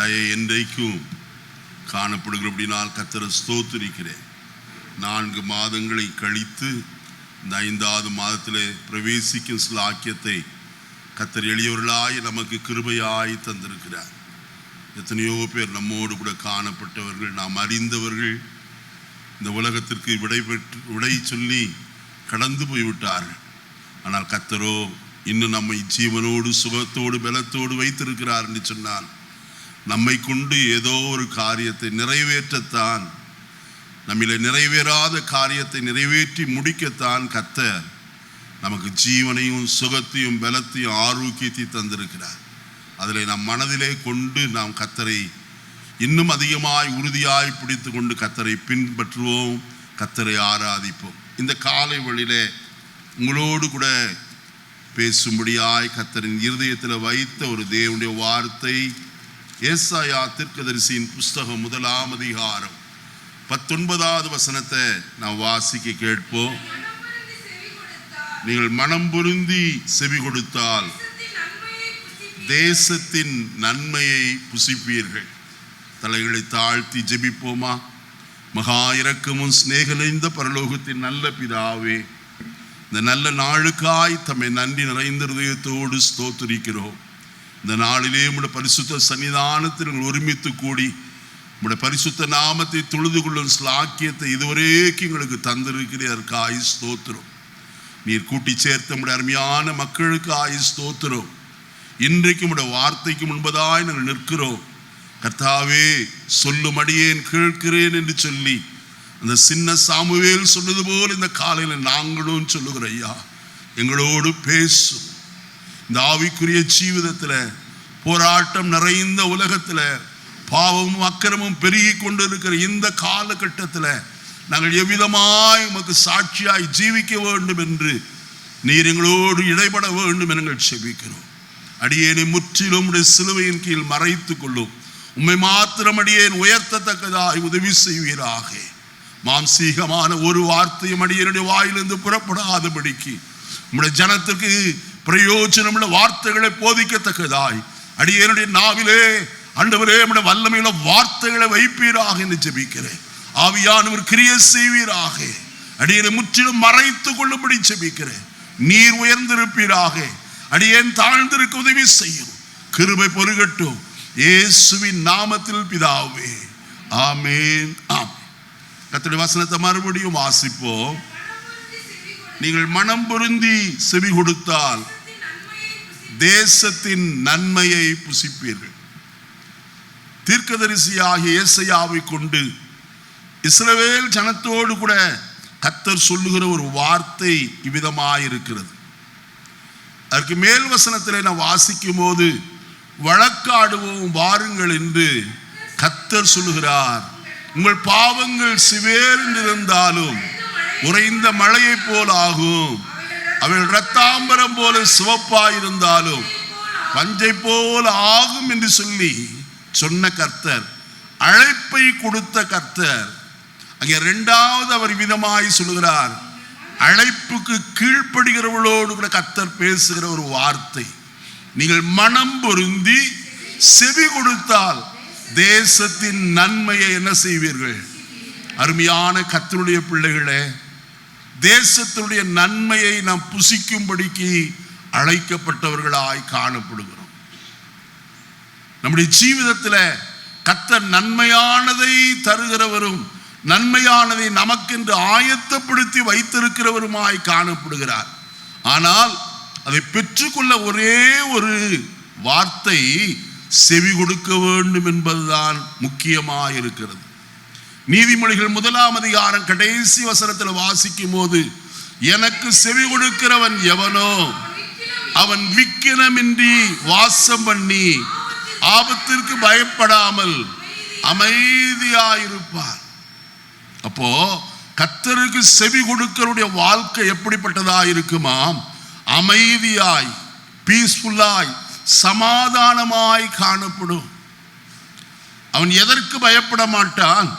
தயை என்றைக்கும் காணப்படுகிறபடினால் கர்த்தரை ஸ்தோத்திரிக்கிறேன். 4 மாதங்களை கழித்து இந்த 5வது மாதத்தில் பிரவேசிக்கும் ஸ்லாக்கியத்தை கர்த்தர் எளியவர்களாய் நமக்கு கிருபையாய் தந்திருக்கிறார். எத்தனையோ பேர் நம்மோடு கூட காணப்பட்டவர்கள், நாம் அறிந்தவர்கள் இந்த உலகத்திற்கு விடை சொல்லி கடந்து போய்விட்டார்கள். ஆனால் கர்த்தரோ இன்னும் நம்மை ஜீவனோடு சுகத்தோடு பலத்தோடு வைத்திருக்கிறார் என்று சொன்னால் நம்மை கொண்டு ஏதோ ஒரு காரியத்தை நிறைவேற்றத்தான், நம்மிலே நிறைவேறாத காரியத்தை நிறைவேற்றி முடிக்கத்தான் கர்த்தர் நமக்கு ஜீவனையும் சுகத்தையும் பலத்தையும் ஆரோக்கியத்தையும் தந்திருக்கிறார். அதில் நம் மனதிலே கொண்டு நாம் கர்த்தரை இன்னும் அதிகமாய் உறுதியாய் பிடித்து கொண்டு கர்த்தரை பின்பற்றுவோம், கர்த்தரை ஆராதிப்போம். இந்த காலை வழியிலே உங்களோடு கூட பேசும்படியாய் கர்த்தரின் இருதயத்தில் வைத்த ஒரு தேவனுடைய வார்த்தை ஏசாயா தீர்க்கதரிசியின் புஸ்தகம் 1ஆம் அதிகாரம் 19வது வசனத்தை நான் வாசிக்க கேட்போம். நீங்கள் மனம் பொருந்தி செவி கொடுத்தால் தேசத்தின் நன்மையை புசிப்பீர்கள். தலைகளை தாழ்த்தி ஜெபிப்போமா? மகா இரக்கமும் சிநேகம் நிறைந்த பரலோகத்தின் நல்ல பிதாவே, இந்த நல்ல நாளுக்காய் தம்மை நன்றி நிறைந்த இதயத்தோடு ஸ்தோத்திரிக்கிறோம். இந்த நாளிலே உம்முடைய பரிசுத்த சன்னிதானத்தில் ஒருமித்து கூடி உம்முடைய பரிசுத்த நாமத்தை தொழுது கொள்ளும் ஸ்லாக்கியத்தை இதுவரைக்கும் எங்களுக்கு தந்திருக்கிறதற்காய் ஸ்தோத்திரம். நீர் கூட்டி சேர்த்த உம்முடைய அருமையான மக்களுக்காய் ஸ்தோத்திரம். இன்றைக்கு உம்முடைய வார்த்தைக்கு முன்பதாய் நாங்கள் நிற்கிறோம். கர்த்தாவே, சொல்லும் அடியேன் கேட்கிறேன் என்று சொல்லி அந்த சின்ன சாமுவேல் சொன்னது போல் இந்த காலையில் நாங்களும் சொல்லுகிற ஐயா, எங்களோடு பேசும். இந்த ஆவிக்குரிய ஜீவிதத்தில், போராட்டம் நிறைந்த உலகத்தில், பாவமும் அக்கிரமும் பெருகி கொண்டு இருக்கிற இந்த காலகட்டத்தில் நாங்கள் எவ்விதமாய் உமக்கு சாட்சியாய் ஜீவிக்க வேண்டும் என்று நீர் எங்களோடு இடைபட வேண்டும் என நாங்கள் செபிக்கிறோம். அடியேனை முற்றிலும் உடைய சிலுவையின் கீழ் மறைத்து கொள்ளும். உம்மை மாத்திரம் அடியேன் உயர்த்தத்தக்கதாய் உதவி செய்வீராக. மாம்சீகமான ஒரு வார்த்தையும் அடியனுடைய வாயிலிருந்து புறப்படாதபடிக்கு உம்முடைய ஜனத்திற்கு பிரயோஜனமுள்ள வார்த்தைகளை போதிக்கத்தக்கதாய் அடியனுடைய நாவிலே ஆண்டவரே உம்முடைய வல்லமையுள்ள வார்த்தைகளை வைப்பீராக என்று ஜெபிக்கிறேன். ஆவியானவர் கிரியை செய்வீராக. அடியனை முற்றிலும் மறைத்து கொள்ளும்படி ஜெபிக்கிறேன். நீர் உயர்ந்திருப்பீராக, அடியேன் தாழ்ந்திருக்க உதவி செய்யும். கிருபை பெருகட்டும் இயேசுவின் நாமத்தில் பிதாவே, ஆமென். கர்த்தருடைய வசனத்தை மறுபடியும் வாசிப்போம். நீங்கள் மனம் பொருந்தி செவி கொடுத்தால் தேசத்தின் நன்மையை புசிப்பீர்கள். தீர்க்கதரிசியாகிய ஏசாயாவை கொண்டு இஸ்ரவேல் ஜனத்தோடு கூட கர்த்தர் சொல்லுகிற ஒரு வார்த்தை இவ்விதமாயிருக்கிறது. அதற்கு மேல் வசனத்திலே நான் வாசிக்கும் போது வழக்காடுவோம் வாருங்கள் என்று கர்த்தர் சொல்லுகிறார். உங்கள் பாவங்கள் சிவேர்ந்திருந்தாலும் உறைந்த மழையை போல் ஆகும். அவள் இரத்தாம்பரம் போல சிவப்பாயிருந்தாலும் பஞ்சை போல் ஆகும் என்று சொல்லி சொன்ன கர்த்தர், அழைப்பை கொடுத்த கர்த்தர், அங்கே 2வது அவர் விதமாய் சொல்லுகிறார். அழைப்புக்கு கீழ்ப்படுகிறவர்களோடு கூட கர்த்தர் பேசுகிற ஒரு வார்த்தை, நீங்கள் மனம் பொருந்தி செவி கொடுத்தால் தேசத்தின் நன்மையை என்ன செய்வீர்கள்? அருமையான கர்த்தருடைய பிள்ளைகளே, தேசத்தினுடைய நன்மையை நாம் புசிக்கும்படிக்கு அழைக்கப்பட்டவர்களாய் காணப்படுகிறோம். நம்முடைய ஜீவிதத்தில் கர்த்தர் நன்மையானதை தருகிறவரும் நன்மையானதை நமக்கென்று ஆயத்தப்படுத்தி வைத்திருக்கிறவருமாய் காணப்படுகிறார். ஆனால் அதை பெற்றுக்கொள்ள ஒரே ஒரு வார்த்தை செவி கொடுக்க வேண்டும் என்பதுதான் முக்கியமாக இருக்கிறது. நீதிமொழிகள் 1ஆம் அதிகாரம் கடைசி வசனத்தில் வாசிக்கும் போது, எனக்கு செவி கொடுக்கிறவன் எவனோ அவன் விக்கினமின்றி வாசம் பண்ணி ஆபத்திற்கு பயப்படாமல் அமைதியாயிருப்பான். அப்போ கர்த்தருக்கு செவி கொடுக்கிறவருடைய வாழ்க்கை எப்படிப்பட்டதா இருக்குமாம்? அமைதியாய், பீஸ்ஃபுல்லாய், சமாதானமாய் காணப்படும். அவன் எதற்கு பயப்பட மாட்டான்?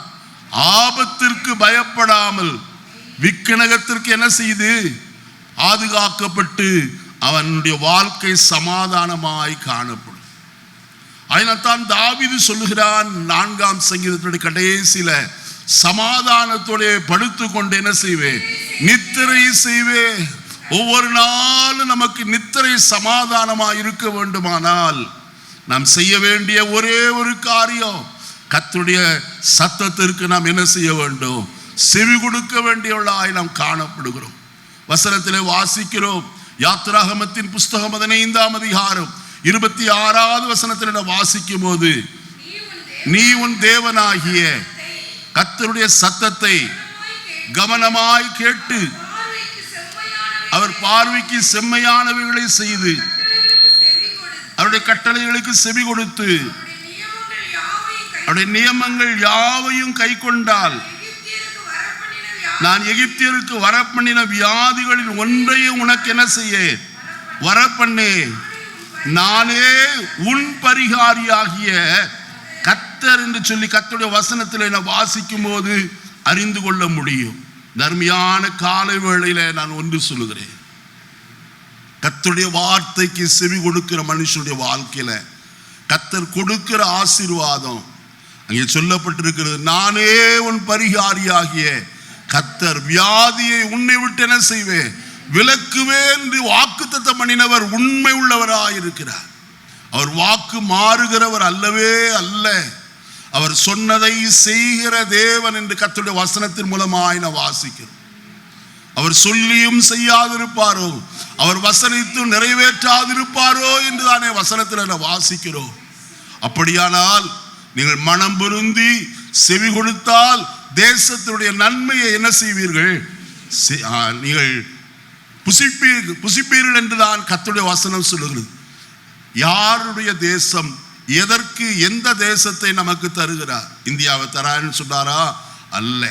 ஆபத்திற்கு பயப்படாமல் விக்கினகத்திற்கு என்ன செய்து பாதுகாக்கப்பட்டு அவனுடைய வாழ்க்கை சமாதானமாய் காணப்படும். அதனால்தான் தாவீது சொல்லுகிறான் 4ஆம் சங்கீதத்துடைய கடைசியில, சமாதானத்தோட படுத்து கொண்டு என்ன செய்வேன்? நித்திரை செய்வேன். ஒவ்வொரு நாளும் நமக்கு நித்திரை சமாதானமா இருக்க வேண்டுமானால் நாம் செய்ய வேண்டிய ஒரே ஒரு காரியம், கர்த்தருடைய சத்தத்திற்கு நாம் என்ன செய்ய வேண்டும்? செவி கொடுக்க வேண்டியவர்களாய் நாம் காணப்படுகிறோம். வசனத்திலே வாசிக்கிறோம், யாத்திராகமத்தின் புஸ்தகம் 15ஆம் அதிகாரம் 26வது வசனத்தில் வாசிக்கும் போது, நீ உன் தேவனாகிய கர்த்தருடைய சத்தத்தை கவனமாய் கேட்டு அவர் பார்வைக்கு செம்மையானவைகளை செய்து அவருடைய கட்டளைகளுக்கு செவி கொடுத்து அவருடைய நியமங்கள் யாவையும் கை கொண்டால் நான் எகிப்தியருக்கு வரப்பண்ணின வியாதிகளில் ஒன்றையும் உனக்கு என்ன செய்ய வரப்பண்ணே, நானே உன் பரிகாரியாகிய கர்த்தர் என்று சொல்லி கர்த்தருடைய வசனத்தில் நான் வாசிக்கும் போது அறிந்து கொள்ள முடியும். தர்மியான காலை வேளையில நான் ஒன்று சொல்லுகிறேன், கர்த்தருடைய வார்த்தைக்கு செவி கொடுக்கிற மனுஷனுடைய வாழ்க்கையில கர்த்தர் கொடுக்கிற ஆசீர்வாதம் அங்கே சொல்லப்பட்டிருக்கிறது. நானே உன் பரிகாரியாகிய கர்த்தர் வியாதியை உன்னை விட்டு என்ன செய்வேன்? விலக்குவேன் என்று வாக்குத்தத்தம் பண்ணினவர் உண்மை உள்ளவராயிருக்கிறார். அவர் வாக்கு மாறுகிறவர் அல்லவே அல்ல. அவர் சொன்னதை செய்கிற தேவன் என்று கர்த்தருடைய வசனத்தின் மூலமாய் நான் வாசிக்கிறோம். அவர் சொல்லியும் செய்யாதிருப்பாரோ, அவர் வசனித்தும் நிறைவேற்றாதிருப்பாரோ என்று தானே வசனத்தில் நான் வாசிக்கிறோம். அப்படியானால் நீங்கள் மனம் பொருந்தி செவி கொடுத்தால் தேசத்தினுடைய நன்மையை என்ன செய்வீர்கள்? நீங்கள் புசிப்பீர்கள் என்றுதான் கர்த்தருடைய வசனம் சொல்லுகிறது. யாருடைய தேசம், எதற்கு, எந்த தேசத்தை நமக்கு தருகிறார்? இந்தியாவை தரான்னு சொன்னாரா? அல்ல.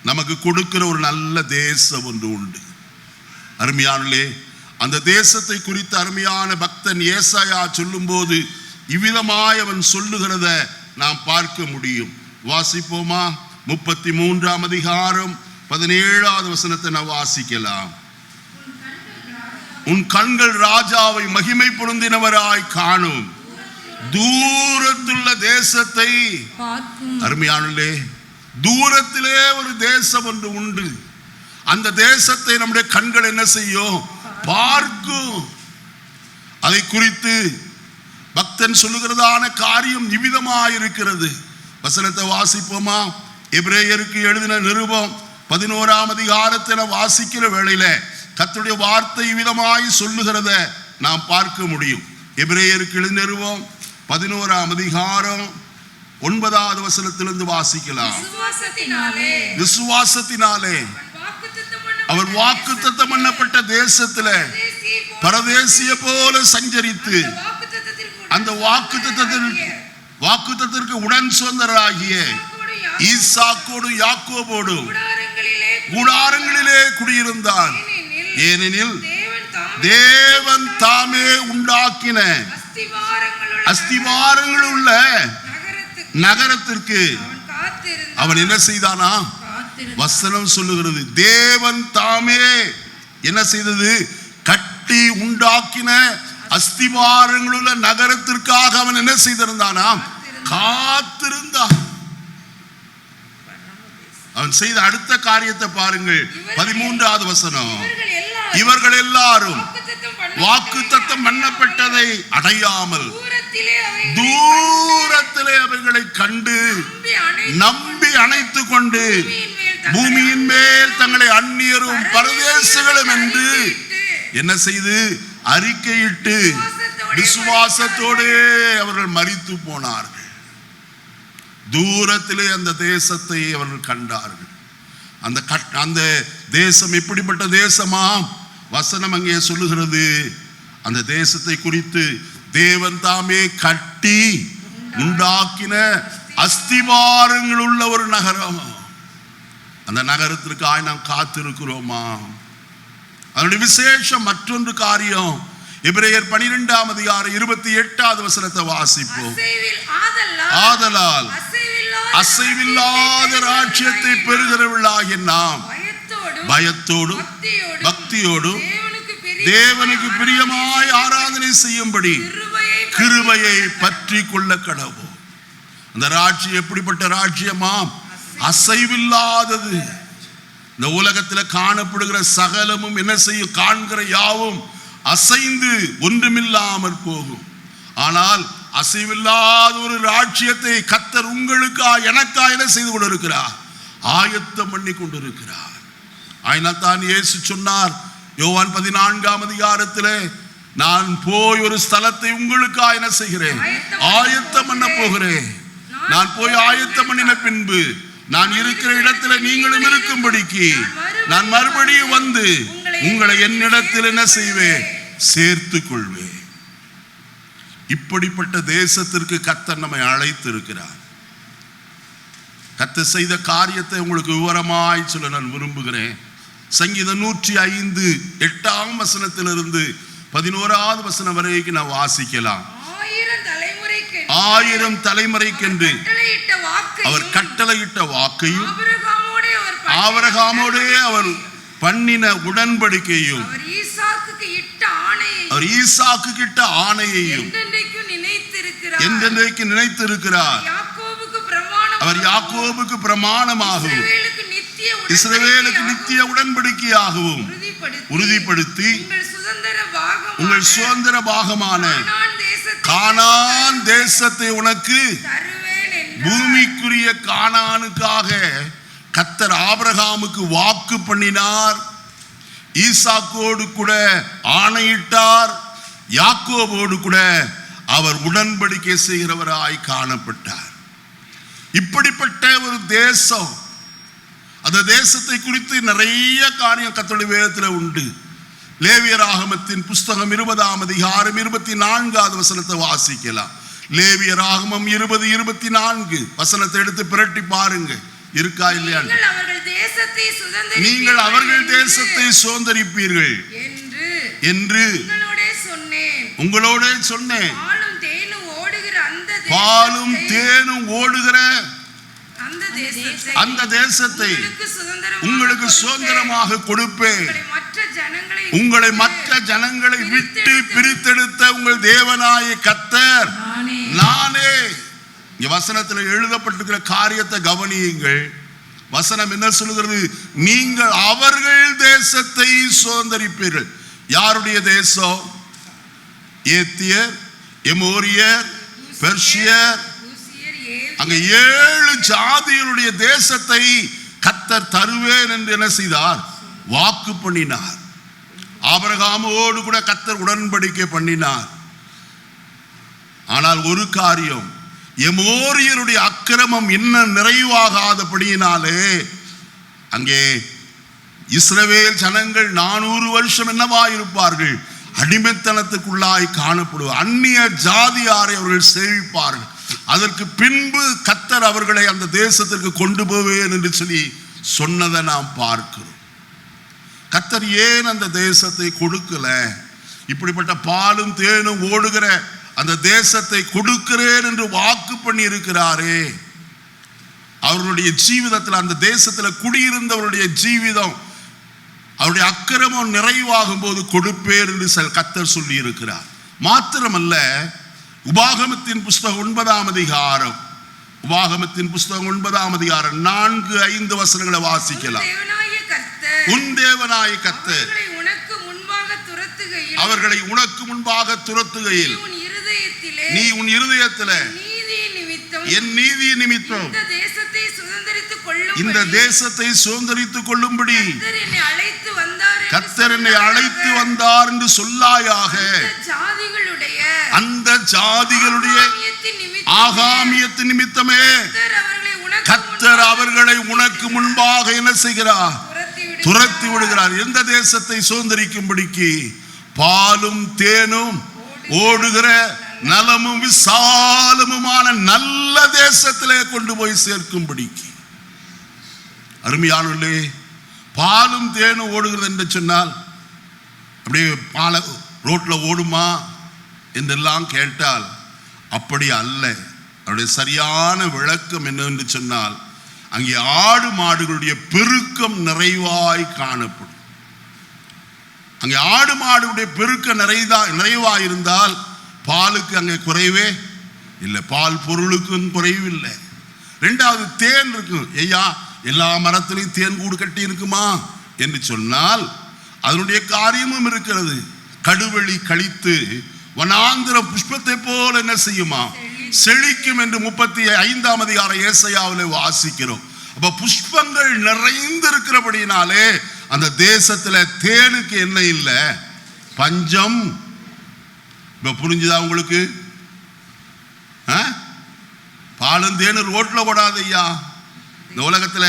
நமக்கு கொடுக்கிற ஒரு நல்ல தேசம் ஒன்று உண்டு. அருமையானே, அந்த தேசத்தை குறித்து அருமையான பக்தன் ஏசாயா சொல்லும் போது இவ்விதமாய் அவன் சொல்லுகிறத நாம் பார்க்க முடியும். வாசிப்போமா? 33ஆம் அதிகாரம் 17வது வசனத்தை நான் வாசிக்கலாம். உன் கண்கள் ராஜாவை மகிமை பொருந்தினவராய் காணும், தூரத்துள்ள தேசத்தை. அருமையானே, தூரத்திலே ஒரு தேசம் ஒன்று உண்டு. அந்த தேசத்தை நம்முடைய கண்கள் என்ன செய்யும்? பார்க்கும். அதை குறித்து பக்தன் சொல்லுகிறதான காரியம் நிவிதமாயிருக்கிறது. வசனத்தை வாசிப்போமா? எபிரேயருக்கு எழுதின நிருபம் 11ஆம் அதிகாரத்தில் வாசிக்கிற வேளையில கர்த்தருடைய வார்த்தை விதமாய் சொல்லுகிறத நாம் பார்க்க முடியும். எபிரேயருக்கு எழுதின நிருபம் 11ஆம் அதிகாரம் 9வது வசனத்திலிருந்து வாசிக்கலாம். விசுவாசத்தினாலே அவர் வாக்குத்தத்தம் பண்ணப்பட்ட தேசத்துல பரதேசிய போல சஞ்சரித்து அந்த வாக்குத்தத்திற்கு உடன் சுதந்திரராகிய ஈசாக்கோடு யாக்கோபோடு கூடாரங்களிலே குடியிருந்தான். ஏனெனில் தேவன் தாமே உண்டாக்கின அஸ்திவாரங்கள் உள்ள நகரத்திற்கு அவன் என்ன செய்தானா? வசனம் சொல்லுகிறது, தேவன் தாமே என்ன செய்தது? கட்டி உண்டாக்கின அஸ்திவாரங்கள் உள்ள நகரத்திற்காக அவன் என்ன செய்திருந்தானாம்? காத்திருந்தான். அவன் செய்த அடுத்த காரியத்தை பாருங்கள். 13வது வசனம், இவர்கள் எல்லாரும் வாக்குத்தத்தம் பண்ணப்பட்டதை அடையாமல் தூரத்திலே அவர்களை கண்டு நம்பி அணைத்துக் கொண்டு பூமியின் மேல் தங்களை அந்நியரும் பரதேசிகளும் என்று என்ன செய்து அறிக்கையிட்டு விசுவாசத்தோடு அவர்கள் மரித்து போனார்கள். தூரத்திலே அந்த தேசத்தை அவர்கள் கண்டார்கள். அந்த தேசம் எப்படிப்பட்ட தேசமா? வசனம் அங்கே சொல்லுகிறது, அந்த தேசத்தை குறித்து தேவன் தாமே கட்டி உண்டாக்கின அஸ்திவாரங்கள் உள்ள ஒரு நகரம். அந்த நகரத்திற்காக நாம் காத்திருக்கிறோமா? அதனுடைய விசேஷம் மற்றொன்று காரியம். எபிரேயர் 12ஆம் அதிகாரம் 28வது வசனத்தை வாசிப்போம். ஆதலால் அசைவில்லாத ராஜ்யத்தை பெறுகிறவர்களாகிய நாம் பயத்தோடும் பக்தியோடும் தேவனுக்கு பிரியமாய் ஆராதனை செய்யும்படி கிருபையை பற்றி கொள்ள கடவோம். அந்த ராஜ்யம் எப்படிப்பட்ட ராஜ்யமாம்? அசைவில்லாதது. இந்த உலகத்தில் காணப்படுகிற சகலமும் என்ன செய்யும்? காண்கிற யாவும் அசைந்து ஒன்றுமில்லாமற் போகும். ஆனால் அசைவில்லாத ஒரு ராஜ்யத்தை கர்த்தர் உங்களுக்கா எனக்கா என்ன செய்து கொண்டிருக்கிறார்? ஆயத்தம் பண்ணி கொண்டிருக்கிறார். ஆயினத்தான் இயேசு சொன்னார் யோவான் 14ஆம் அதிகாரத்திலே, நான் போய் ஒரு ஸ்தலத்தை உங்களுக்கா என்ன செய்கிறேன்? ஆயத்தம் பண்ண போகிறேன். நான் போய் ஆயத்தம் பண்ணின பின்பு நான் இருக்கிற இடத்துல நீங்களும் இருக்கும்படிக்கு நான் மறுபடியும் வந்து உங்களை என்னிடத்தில் என்ன செய்வேன்? சேர்த்துக் கொள்வேன். இப்படிப்பட்ட தேசத்திற்கு கர்த்தர் நம்மை அழைத்து இருக்கிறார். கர்த்தர் செய்த காரியத்தை உங்களுக்கு விவரமாய் சொல்ல நான் விரும்புகிறேன். சங்கீதம் 105 8ஆம் வசனத்திலிருந்து 11ஆவது வசனம் வரைக்கும் நான் வாசிக்கலாம். 1000 தலைமுறைக்கென்று அவர் கட்டளையிட்ட வாக்கையும் ஆபிரகாமோடே அவர் பண்ணின உடன்படிக்கையும் அவர் ஈசாக்குக்கு இட்ட ஆணையையும் என்றென்றைக்கு நினைத்திருக்கிறார். அவர் யாக்கோபுக்கு பிரமாணமாகவும் இஸ்ரவேலுக்கு நித்திய உடன்படிக்கையாகவும் உறுதிப்படுத்தி உங்கள் சுதந்திர பாகமான கானான் தேசத்தை உனக்கு பூமிக்குரிய கானானுக்காக கர்த்தர் ஆபிரகாமுக்கு வாக்கு பண்ணினார். ஈசாக்கோடு கூட ஆணையிட்டார். யாக்கோபோடு கூட அவர் உடன்படிக்கை செய்கிறவராய் காணப்பட்டார். இப்படிப்பட்ட ஒரு தேசம், அந்த தேசத்தை குறித்து நிறைய காரியம் கர்த்தருடைய வேதத்தில் உண்டு. லேவியராகமத்தின் புஸ்தகம் 20ஆம் அதிகாரம் 24ஆவது வசனத்தை வாசிக்கலாம். லேவியராகமம் 20:24 வசனத்தை எடுத்து பிரட்டி பாருங்க, இருக்கா இல்லையா? நீங்கள் அவர்கள் தேசத்தை சுதந்தரிப்பீர்கள் என்று உங்களோட சொன்னேன். பாலும் தேனும் ஓடுகிற அந்த தேசத்தை உங்களுக்கு சுதந்திரமாக கொடுப்பேன். உங்களை மற்ற ஜனங்களை விட்டு பிரித்தெடுத்த உங்கள் தேவனாய கர்த்தர் நானே. இங்க வசனத்தில் எழுதப்பட்டிருக்கிற காரியத்தை கவனியுங்கள். வசனம் என்ன சொல்லுகிறது? நீங்கள் அவர்கள் தேசத்தை சுதந்தரிப்பீர்கள். யாருடைய தேசம்? ஏத்தியர், எமோரியர், பெர்ஷியர், அங்க 7 ஜாதிகளுடைய தேசத்தை கர்த்தர் தருவேன் என்று என்ன செய்தார்? வாக்கு பண்ணினார். ஆபிரகாமோடு கூட கர்த்தர் உடன்படிக்கை பண்ணினார். ஆனால் ஒரு காரியம், எமோரியருடைய அக்கிரமம் இன்னும் நிறைவாகாதபடியினாலே அங்கே இஸ்ரவேல் ஜனங்கள் 400 வருஷம் என்னவாயிருப்பார்கள்? அடிமைத்தனத்துக்குள்ளாய் காணப்படுவார். அந்நிய ஜாதியாரை அவர்கள் சேவிப்பார்கள். அதற்கு பின்பு கர்த்தர் அவர்களை அந்த தேசத்திற்கு கொண்டு போவேன் என்று சொல்லி சொன்னதை நாம் பார்க்கிறோம். கர்த்தர் ஏன் அந்த தேசத்தை கொடுக்கல? இப்படிப்பட்ட பாலும் தேனும் ஓடுகிற அந்த தேசத்தை கொடுக்கிறேன் என்று வாக்கு பண்ணி இருக்கிறாரே. அவர்களுடைய ஜீவிதத்தில், அந்த தேசத்தில் குடியிருந்தவருடைய ஜீவிதம், அவருடைய அக்கிரமம் நிறைவாகும் போது கொடுப்பேன் என்று கர்த்தர் சொல்லி இருக்கிறார். மாத்திரமல்ல, உபாகமத்தின் புஸ்தகம் 9ஆம் அதிகாரம், உபாகமத்தின் புஸ்தகம் 9ஆம் அதிகாரம் 4-5 வசனங்களை வாசிக்கலாம். உன் தேவனாய கர்த்தர் அவர்களை உனக்கு முன்பாக துரத்துகையில் நீ உன் இருதயத்தில் என் நீதி நிமித்தம் இந்த தேசத்தை சுதந்தரித்துக் கொள்ளும்படி கர்த்தர் என்னை அழைத்து வந்தார் என்று சொல்லாயாக. அந்த ஜாதிகளுடைய ஆகாமியத்தின் நிமித்தமே கர்த்தர் அவர்களை உனக்கு முன்பாக என்ன செய்கிறார்? துரத்தி விடுகிறார். எந்த தேசத்தை சுதந்தரிக்கும்படிக்கு? பாலும் தேனும் ஓடுகிற நலமும் விசாலமுமான நல்ல தேசத்திலே கொண்டு போய் சேர்க்கும்படிக்கு. அருமையானவர்களே, பாலும் தேனும் ஓடுகிறது என்று சொன்னால் அப்படியே பால ரோட்ல ஓடுமா என்றெல்லாம் கேட்டால் அப்படி அல்ல. அவருடைய சரியான விளக்கம் என்னவென்று சொன்னால், அங்கே ஆடு மாடுகளுடைய பெருக்கம் நிறைவாய் காணப்படும். அங்கே ஆடு மாடுடைய பெருக்கம் நிறைவாயிருந்தால் பாலுக்கு அங்கே குறைவே இல்லை, பால் பொருளுக்கும் குறைவு இல்லை. ரெண்டாவது தேன் இருக்கும். ஐயா, எல்லா மரத்திலையும் தேன் கூடு கட்டி இருக்குமா என்று சொன்னால் அதனுடைய காரியமும் இருக்கிறது. கடுவெளி கழித்து வனாந்திர புஷ்பத்தை போல என்ன செய்யுமா, செழிக்கும் என்று 35ஆம் அதிகாரம் ஏசாயாவிலே வாசிக்கிறோம். அப்ப புஷ்பங்கள் நிறைந்து இருக்கிறபடினாலே அந்த தேசத்துல தேனுக்கு என்ன இல்லை, பஞ்சம். இப்ப புரிஞ்சுதா உங்களுக்கு? பாலும் தேனும் ரோட்ல ஓடாது ஐயா. இந்த உலகத்துல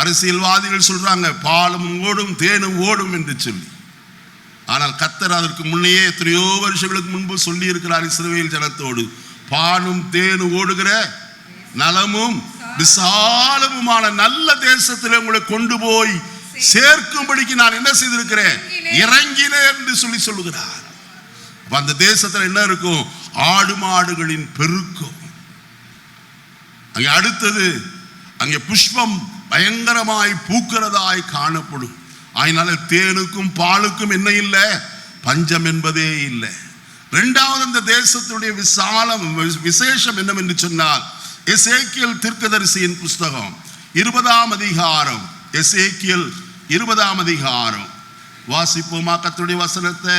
அரசியல்வாதிகள் சொல்றாங்க பாலும் ஓடும் தேனும் ஓடும் என்று சொல்லி. ஆனால் கர்த்தர் அதற்கு முன்னையே எத்தனையோ வருஷங்களுக்கு முன்பு சொல்லி இருக்கிறார் இஸ்ரவேல் ஜனத்தோடு, பாலும் தேனும் ஓடுகிற நலமும் விசாலமுமான நல்ல தேசத்தில் உங்களை கொண்டு போய் சேர்க்கும்படிக்கு நான் என்ன செய்திருக்கிறேன், இறங்கினேன் என்று சொல்லி சொல்லுகிறார். அந்த தேசத்தில் என்ன இருக்கும், ஆடு மாடுகளின் பெருக்கம். அங்கே அடுத்தது அங்கே புஷ்பம் பயங்கரமாய் பூக்கிறதாய் காணப்படும். அதனால தேனுக்கும் பாலுக்கும் என்ன இல்லை, பஞ்சம் என்பதே இல்லை. இரண்டாவது அந்த தேசத்துடைய விசேஷம் என்னவென்று சொன்னால், எசேக்கியேல் தீர்க்கதரிசியின் புஸ்தகம் 20ஆம் அதிகாரம், எசேக்கியேல் 20ஆம் அதிகாரம் வாசிப்போமா? கர்த்தருடைய வசனத்தை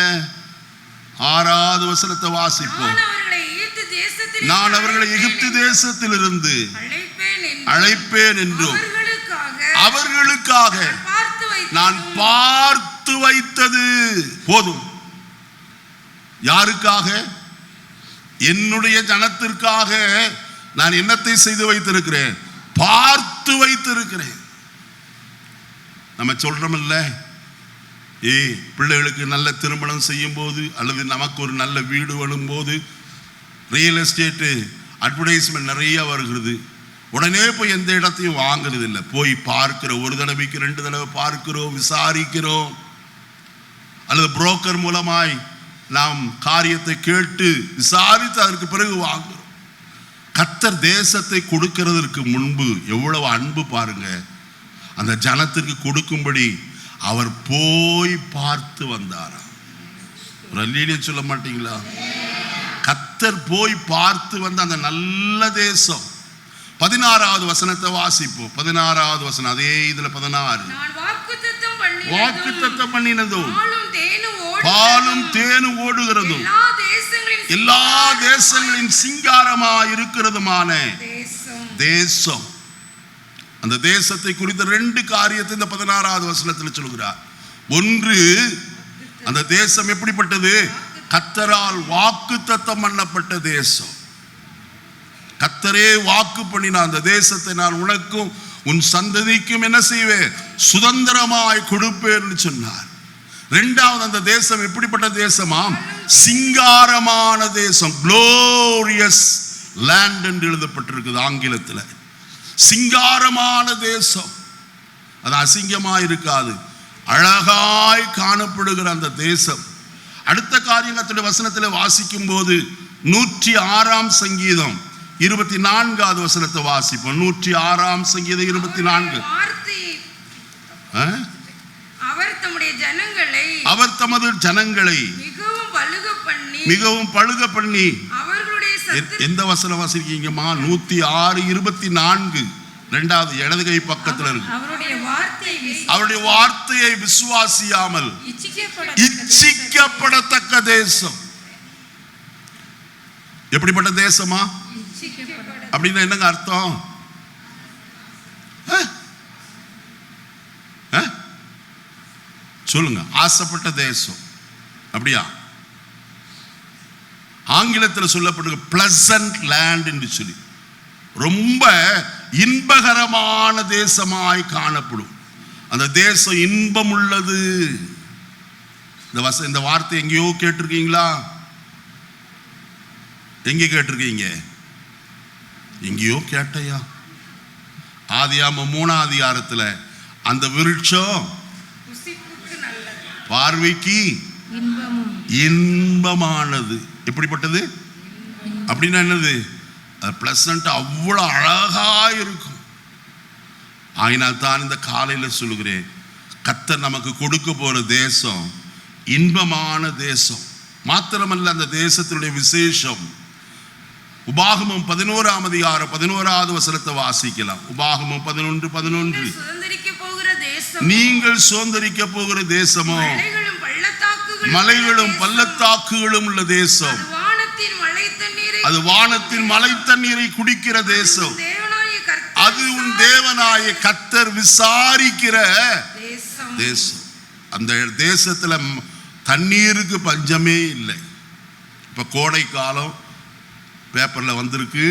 6வது வசனத்தை வாசிப்போம். நான் அவர்களை எகிப்து தேசத்திலிருந்து அழைப்பேன் என்றும் அவர்களுக்காக நான் பார்த்து வைத்தது போதும். யாருக்காக? என்னுடைய ஜனத்திற்காக நான் என்னத்தை செய்து வைத்திருக்கிறேன், பார்த்து வைத்திருக்கிறேன். நம்ம சொல்றோம் இல்ல, பிள்ளைகளுக்கு நல்ல திருமணம் செய்யும் போது அல்லது நமக்கு ஒரு நல்ல வீடு வரும்போது ரியல் எஸ்டேட்டு அட்வர்டைஸ்மெண்ட் நிறைய வருகிறது. உடனே போய் எந்த இடத்தையும் வாங்குறது இல்லை, போய் பார்க்கிறோம். ஒரு தடவைக்கு 2 தடவை பார்க்கிறோம், விசாரிக்கிறோம். அல்லது புரோக்கர் மூலமாய் நாம் காரியத்தை கேட்டு விசாரித்து அதற்கு பிறகு வாங்குறோம். கர்த்தர் தேசத்தை கொடுக்கிறதற்கு முன்பு எவ்வளவு அன்பு பாருங்க. அந்த ஜனத்திற்கு கொடுக்கும்படி அவர் போய் பார்த்து வந்தாராம். ஒரு அல்லேலூயா சொல்ல மாட்டீங்களா? கர்த்தர் போய் பார்த்து வந்த அந்த நல்ல தேசம். 16வது வசனத்தை வாசிப்போம். 16வது வசனம், அதே இதுல 16. வாக்குத்தத்தம் பண்ணினதும் பாலும் தேனும் ஓடுகிறதும் எல்லா தேசங்களின் சிங்காரமா இருக்கிறதுமான தேசம். அந்த தேசத்தை குறித்த 2 காரியத்தை இந்த 16வது வசனத்தில் சொல்கிறார். ஒன்று, அந்த தேசம் எப்படிப்பட்டது, கர்த்தரால் வாக்குத்தத்தம் பண்ணப்பட்ட தேசம். கர்த்தரே வாக்கு பண்ணின அந்த தேசத்தை நான் உனக்கும் உன் சந்ததிக்கும் என்ன செய்வேன், சுதந்திரமாய் கொடுப்பேன் சொன்னார். இரண்டாவது, அந்த தேசம் எப்படிப்பட்ட தேசமாம், சிங்காரமான தேசம். குளோரியஸ் லேண்ட் என்று எழுதப்பட்டிருக்குது ஆங்கிலத்தில். சிங்காரமான தேசம். அது அசிங்கமாய் இருக்காது, அழகாய் காணப்படுகிற அந்த தேசம். அடுத்த காரியத்துடைய வசனத்தில் வாசிக்கும் போது 106ஆம் சங்கீதம் 24வது வசனத்தை வாசிப்போம். 106ஆம் சங்கீதம் 24. அவர் தமது ஜனங்களை மிகவும் பழுக பண்ணி, எந்த வசனம் வாசிக்கீங்கம்மா? 106:24, 2வது இடது கை பக்கத்தில் இருக்கு. அவருடைய வார்த்தையை விசுவாசியாமல் இச்சிக்கப்படத்தக்க தேசம். எப்படிப்பட்ட தேசமா அப்படின்னா என்னங்க அர்த்தம்? சொல்லுங்க. ஆசைப்பட்ட தேசம். அப்படியா? ஆங்கிலத்தில் சொல்லப்பட்டு பிளசன்ட் லேண்ட் என்று சொல்லி ரொம்ப இன்பகரமான தேசமாய் காணப்படும். அந்த தேசம் இன்பம் உள்ளது. இந்த வார்த்தை எங்கேயோ கேட்டிருக்கீங்களா? எங்க கேட்டிருக்கீங்க? எங்கேயோ கேட்டையா? ஆதியாகமம் 3ஆம் அதிகாரத்தில் அந்த விருட்சம் பார்வைக்கு இன்பமானது. எப்படிப்பட்டது அப்படின்னா என்னது? பிளசன்ட், அவ்வளோ அழகா இருக்கும். ஆயினால் தான் இந்த காலையில் சொல்லுகிறேன், கர்த்தர் நமக்கு கொடுக்க போற தேசம் இன்பமான தேசம். மாத்திரமல்ல, அந்த தேசத்தினுடைய விசேஷம். உபாகமம் 11ஆம் அதிகாரம் 11வது வசனத்தை வாசிக்கலாம். உபாகமம் 11:11. நீங்கள் சுதந்தரிக்க போகிற தேசமோ மலைகளும் பள்ளத்தாக்குகளும் உள்ள தேசம், அது வானத்தின் மழை தண்ணீரை குடிக்கிற தேசம், அது உன் தேவனாய கர்த்தர் விசாரிக்கிற தேசம். அந்த தேசத்துல தண்ணீருக்கு பஞ்சமே இல்லை. இப்ப கோடை காலம் பேப்பர்ல வந்திருக்கு,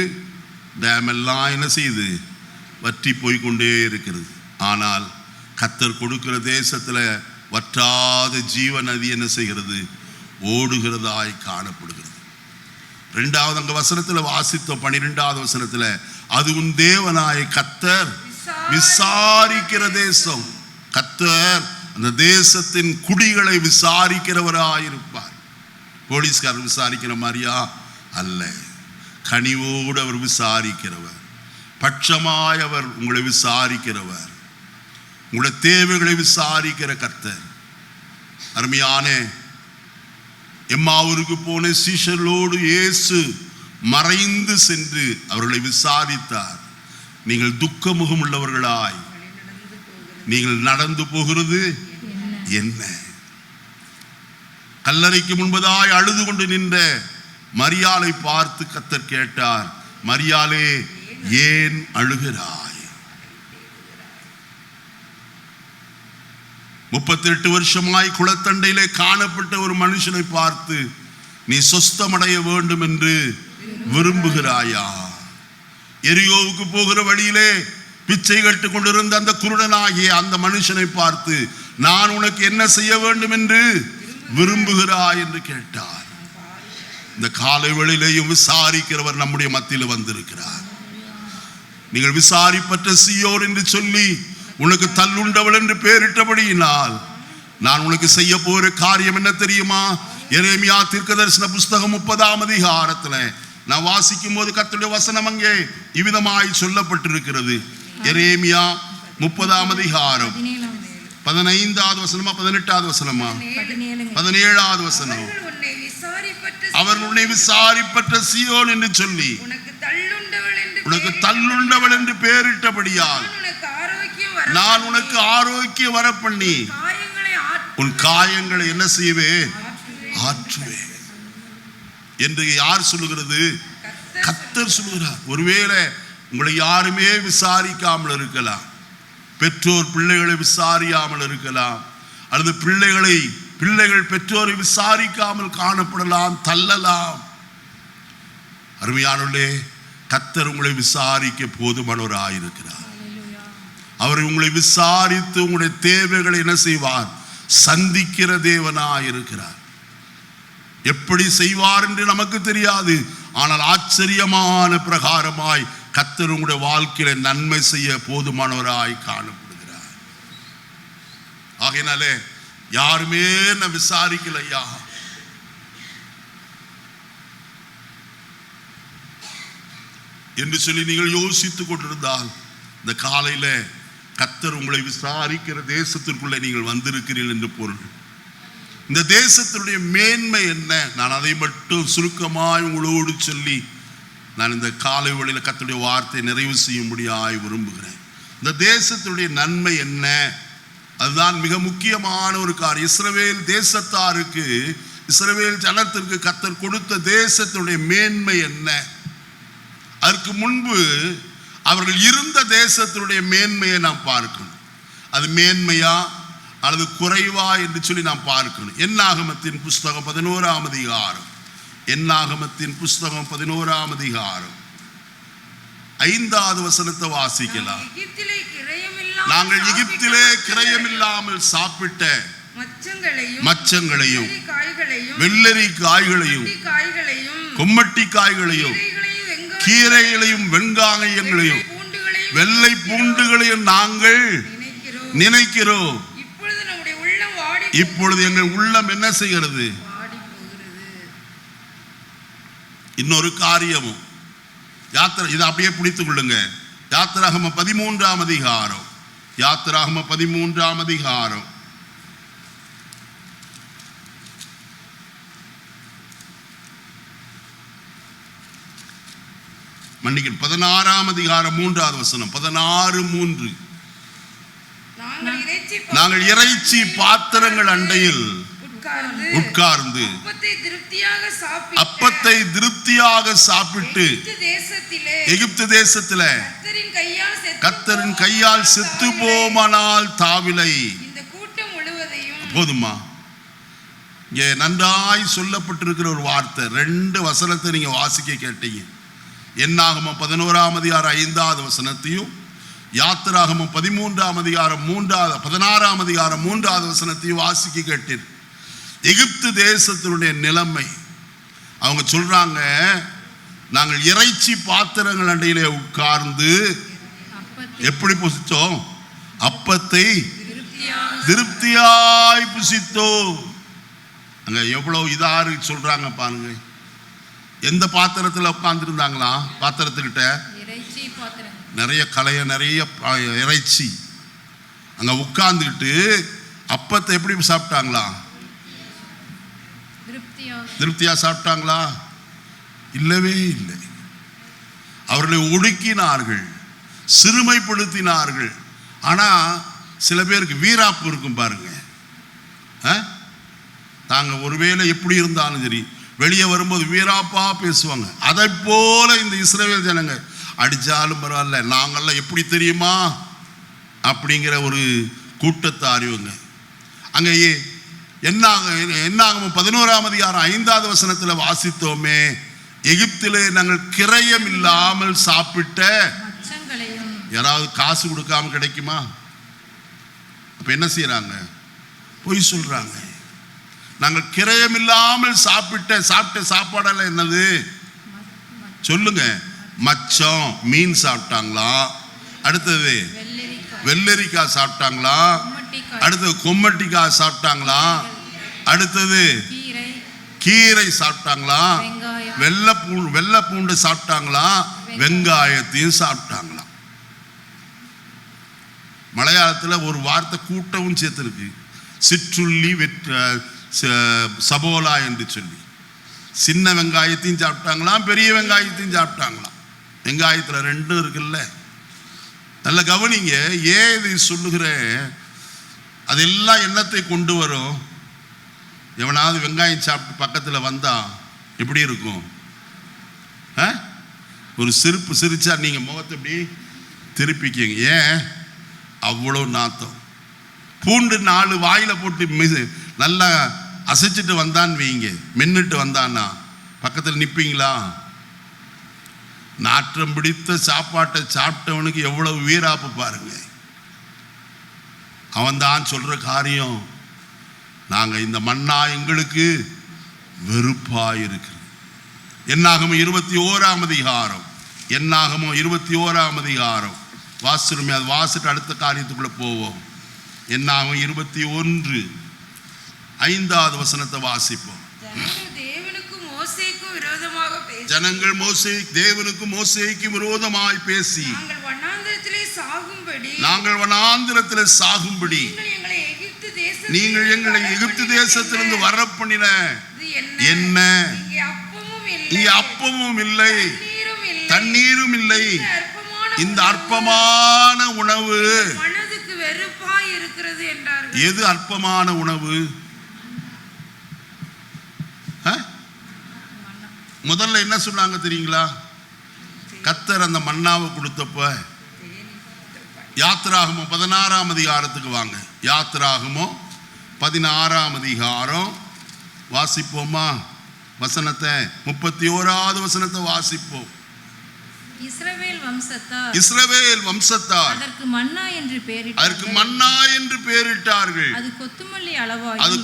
டேம் எல்லாம் என்ன செய்யுது, வற்றி போய்கொண்டே இருக்கிறது. ஆனால் கர்த்தர் கொடுக்கிற தேசத்துல வற்றாத ஜீவ நதி என்ன செய்கிறது, ஓடுகிறதாய் காணப்படுகிறது. இரண்டாவது அங்க வசனத்துல வாசித்த 12வது வசனத்துல, அது உன் தேவனாய கர்த்தர் விசாரிக்கிற தேசம். கர்த்தர் அந்த தேசத்தின் குடிகளை விசாரிக்கிறவராயிருப்பார். போலீஸ்காரர் விசாரிக்கிற மாதிரியா அல்ல, கனிவோடு அவர் விசாரிக்கிறவர், பட்சமாய் அவர் உங்களை விசாரிக்கிறவர், உங்களுடைய தேவைகளை விசாரிக்கிற கர்த்தர். அருமையான எம்மாவூருக்கு போன சீஷர்களோடு இயேசு மறைந்து சென்று அவர்களை விசாரித்தார். நீங்கள் துக்கமுகம் உள்ளவர்களாய் நீங்கள் நடந்து போகிறது என்ன? கல்லறைக்கு முன்பதாய் அழுது கொண்டு நின்ற மரியாளை பார்த்து கர்த்தர் கேட்டார், மரியாளே ஏன் அழுகிறாய்? 38 வருஷமாய் குளத்தண்டையிலே காணப்பட்ட ஒரு மனுஷனை பார்த்து, நீ சொஸ்தமடைய வேண்டும் என்று விரும்புகிறாயா? எரியோவுக்கு போகிற வழியிலே பிச்சை கட்டு கொண்டிருந்த அந்த குருடனாகிய அந்த மனுஷனை பார்த்து, நான் உனக்கு என்ன செய்ய வேண்டும் என்று விரும்புகிறாய் என்று கேட்டார். இந்த காலை வேளையிலேயும் விசாரிக்கிறவர் நம்முடைய மத்தியில் வந்திருக்கிறார். நீங்கள் விசாரிப்பற்ற சீயோன் என்று சொல்லி உனக்கு தள்ளுண்டவள் என்று பெயரிட்டபடியினால் நான் உனக்கு செய்ய போகிற காரியம் என்ன தெரியுமா? எரேமியா தீர்க்கதரிசன புஸ்தகம் 30ஆம் அதிகாரத்துல நான் வாசிக்கும் போது கர்த்தருடைய வசனம் அங்கே இவ்விதமாய் சொல்லப்பட்டிருக்கிறது. எரேமியா 30ஆம் அதிகாரம் 15வது வசனமா 18வது வசனமா 17வது வசனம். அவர் உன்னை விசாரிப்பற்ற சீயோன் என்று சொல்லி உனக்கு தள்ளுண்டவள் என்று பெயரிட்டபடியால் நான் உனக்கு ஆரோக்கியம் வரப்பண்ணி உன் காயங்களை என்ன செய்வேன், ஆற்றுவேன் என்று யார் சொல்லுகிறது? கர்த்தர் சொல்லுகிறார். ஒருவேளை உங்களை யாருமே விசாரிக்காமல் இருக்கலாம், பெற்றோர் பிள்ளைகளை விசாரியாமல் இருக்கலாம், அல்லது பிள்ளைகள் பெற்றோரை விசாரிக்காமல் காணப்படலாம், தள்ளலாம். அருமையானவர்களே, கர்த்தர் உங்களை விசாரிக்க போதுமானவராயிருக்கிறார். அவர் உங்களை விசாரித்து உங்களுடைய தேவைகளை என்ன செய்வார், சந்திக்கிற தேவனாயிருக்கிறார். எப்படி செய்வார் என்று நமக்கு தெரியாது, ஆனால் ஆச்சரியமான பிரகாரமாய் கர்த்தர் உங்களுடைய வாழ்க்கையில நன்மை செய்ய போதுமானவராய் காணப்படுகிறார். ஆகையினாலே யாருமே என்ன விசாரிக்கலையா, என்று சொல்லி நீங்கள் யோசித்துக் கொண்டிருந்தால், இந்த காலையில கர்த்தர் உங்களை விசாரிக்கிற தேசத்திற்குள்ளே நீங்கள் வந்திருக்கிறீர்கள் என்று பொருள். இந்த தேசத்தினுடைய மேன்மை என்ன? நான் அதை மட்டும் சுருக்கமாய் உங்களோடு சொல்லி நான் இந்த காலை வேளையில கர்த்தருடைய வார்த்தை நிறைவு செய்யும்படியாய் விரும்புகிறேன். இந்த தேசத்தினுடைய நன்மை என்ன? அதுதான் மிக முக்கியமான ஒரு காரியம். இஸ்ரவேல் தேசத்தாருக்கு, இஸ்ரவேல் ஜனத்திற்கு கர்த்தர் கொடுத்த தேசத்தினுடைய மேன்மை என்ன? அதற்கு முன்பு அவர்கள் இருந்த தேசத்தினுடைய மேன்மையை நாம் பார்க்கணும். அது மேன்மையா அல்லது குறைவா என்று சொல்லி நாம் பார்க்கணும். என்னாகமத்தின் புஸ்தகம் 11ஆம் அதிகாரம், என்னாகமத்தின் புஸ்தகம் 11ஆம் அதிகாரம் 5வது வசனத்தை வாசிக்கலாம். நாங்கள் எகிப்திலே கிரயமில்லாமல் சாப்பிட்ட மச்சங்களையும் வெள்ளரி காய்களையும் கொம்மட்டி காய்களையும் கீரைகளையும் வெங்காயங்களையும் வெள்ளை பூண்டுகளையும் நாங்கள் நினைக்கிறோம். இப்பொழுது எங்கள் உள்ளம் என்ன செய்கிறது? இன்னொரு காரியமும் இதை அப்படியே பிடித்துக் கொள்ளுங்க. யாத்திராகம 13ஆம் அதிகாரம், யாத்திராகம 13ஆம் அதிகாரம் மன்னிக்கணும், 16ஆம் அதிகாரம் 3வது வசனம். 16:3. நாங்கள் இறைச்சி பாத்திரங்கள் அண்டையில் உட்கார்ந்து அப்பத்தை திருப்தியாக சாப்பிட்டு எகிப்து தேசத்திலே கர்த்தரின் கையால் செத்து போமானால் தாவிலை. போதுமா? இங்கே நன்றாய் சொல்லப்பட்டிருக்கிற ஒரு வார்த்தை, 2 வசனத்தை நீங்க வாசிக்க கேட்டீங்க. என்னாகமம் 11ஆம் அதிகாரம் 5வது வசனத்தையும், யாத்திராகமம் 13ஆம் அதிகாரம் 16ஆம் அதிகாரம் 3வது வசனத்தையும் வாசிக்க கேட்டீர். எகிப்து தேசத்தினுடைய நிலைமை, அவங்க சொல்றாங்க, நாங்கள் இறைச்சி பாத்திரங்கள் அண்டையிலே உட்கார்ந்து எப்படி புசித்தோம்? அப்பத்தை திருப்தியாய் புசித்தோம். அங்க எவ்வளவு இதாரு சொல்றாங்க பாருங்க. எந்த பாத்திரத்தில் உட்கார்ந்து இருந்தாங்களா? பாத்திரத்துக்கிட்ட நிறைய கலைய, நிறைய இறைச்சி. அங்க உட்கார்ந்துக்கிட்டு அப்பத்தை எப்படி சாப்பிட்டாங்களா? திருப்தியா சாப்பிட்டாங்களா? இல்லவே இல்லை. அவர்களை ஒடுக்கினார்கள், சிறுமைப்படுத்தினார்கள். ஆனா சில பேருக்கு வீராப்பு இருக்கும் பாருங்க. தாங்க ஒருவேளை எப்படி இருந்தாலும் சரி, வெளியே வரும்போது வீராப்பா பேசுவாங்க. அதை போல இந்த இஸ்ரவேல் ஜனங்க அடிச்சாலும் பரவாயில்ல, நாங்கள்லாம் எப்படி தெரியுமா அப்படிங்கிற ஒரு கூட்டத்தை அறிவுங்க. அங்கே என்னாகும் 11ஆம் அதிகாரம் 5வது வசனத்தில் வாசித்தோமே, எகிப்திலே நாங்கள் கிரயம் இல்லாமல் சாப்பிட்ட. யாராவது காசு கொடுக்காம கிடைக்குமா? அப்ப என்ன செய்யறாங்க? பொய் சொல்றாங்க. நாங்கள் கிரயம் இல்லாமல் சாப்பிட்ட சாப்பாடெல்லாம் என்னது சொல்லுங்க? மச்சம், மீன் சாப்பிட்டாங்களா? அடுத்தது வெள்ளரிக்காய் சாப்பிட்டாங்களா? அடுத்தது கொம்மட்டிக்காய் சாப்பிட்டாங்களா? அடுத்தது கீரை சாப்பிட்டாங்களா? வெள்ளை பூண்டு சாப்பிட்டாங்களா? வெங்காயத்தையும் சாப்பிட்டாங்களா? மலையாளத்தில் ஒரு வார்த்தை கூட்டவும் சேர்த்துருக்கு, சிற்றுள்ளி சபோலா என்று சொல்லி. சின்ன வெங்காயத்தையும் சாப்பிட்டாங்களாம், பெரிய வெங்காயத்தையும் சாப்பிட்டாங்களாம். வெங்காயத்தில் 2 இருக்குல்ல. நல்ல கவனிங்க. ஏன் இதை சொல்லுகிறேன்? அதெல்லாம் எண்ணத்தை கொண்டு வரும். எவனாவது வெங்காயம் சாப்பிட்டு பக்கத்தில் வந்தா எப்படி இருக்கும்? ஒரு சிரிப்பு சிரிச்சா நீங்க முகத்தை இப்படி திருப்பிக்கிங்க. ஏன்? அவ்வளோ நாத்தம். பூண்டு 4 வாயில போட்டு நல்லா அசைச்சிட்டு வந்தான்னு வைங்க, மென்னுட்டு வந்தான்னா பக்கத்தில் நிற்பீங்களா? நாற்றம் பிடித்த சாப்பாட்டை சாப்பிட்டவனுக்கு எவ்வளவு வீராப்பு பாருங்க. அவன் தான் சொல்ற காரியம், நாங்க இந்த மண்ணா எங்களுக்கு வெறுப்பாயிருக்கு. என்னாகமம் 21ஆம் அதிகாரம், என்னாகமம் 21ஆம் அதிகாரம் வாசிருமே. அது வாசிட்டு அடுத்த காரியத்துக்குள்ள போவோம். என்னாகமம் 21 5வது வசனத்தை வாசிப்போம். ஜனங்கள் தேவனுக்கும் மோசேக்கும் விரோதமாய் பேசி, நாங்கள் வனாந்திரத்திலே சாகும்படி நீங்கள் எங்களை எகிப்து தேசத்திலிருந்து வர பண்ணின என்ன? இங்கே அப்பமும் இல்லை, தண்ணீரும் இல்லை. இந்த அற்பமான உணவு எது? அற்பமான உணவு. முதல்ல என்ன சொன்னாங்க தெரியுங்களா? கர்த்தர் அந்த மன்னாவை கொடுத்தப்ப, யாத்திராகமம் 16ஆம் அதிகாரத்துக்கு வாங்க. யாத்திராகமம் 16ஆம் அதிகாரம் வாசிப்போமா? வசனத்தை 31வது வசனத்தை வாசிப்போம். இஸ்ரவேல் வம்சத்தார் அதற்கு மன்னா என்று பெயரிட்டார்கள். அது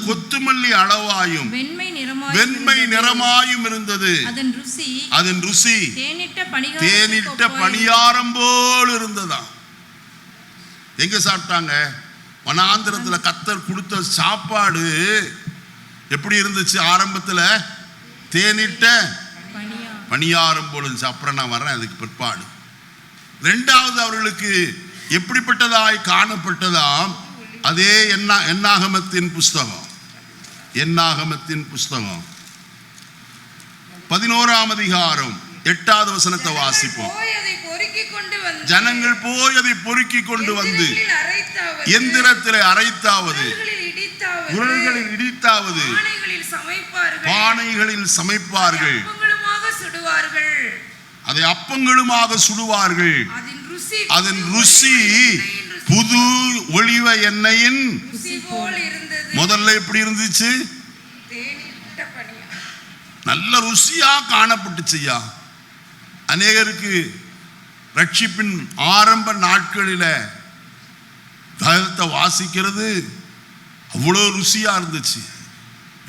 கொத்துமல்லி அளவாயும் வெண்மை நிறமாயும் இருந்தது. அதன் ருசி தேனிட்ட பணியாரம் போல் இருந்ததா. எங்க சாப்பிட்டாங்க? வனாந்திரத்துல கர்த்தர் கொடுத்த சாப்பாடு எப்படி இருந்துச்சு? ஆரம்பத்துல தேனிட்ட பணியாரம் போல இருந்துச்சு. அப்புறம் நான் வரேன் அதுக்கு பிற்பாடு. 2வது அவர்களுக்கு எப்படிப்பட்டதாய் காணப்பட்டதாம்? அதே என்னாகமத்தின் புஸ்தகம் 11ஆம் அதிகாரம் 8வது வசனத்தை வாசிப்போம். ஜனங்கள் போய் அதை பொறுக்கி கொண்டு வந்து எந்திரத்திலே அரைத்தாவது உரல்களில் இடித்தாவது பானைகளில் சமைப்பார்கள், அதை அப்பங்களுமாக சுடுவார்கள். அதன் ருசி புது ஒலிவ எண்ணெயின் முதல்ல எப்படி இருந்துச்சு? நல்ல ருசியா காணப்பட்டுச்சுயா. அநேகருக்கு ரட்சிப்பின் ஆரம்ப நாட்களில வேதத்தை வாசிக்கிறது அவ்வளோ ருசியா இருந்துச்சு.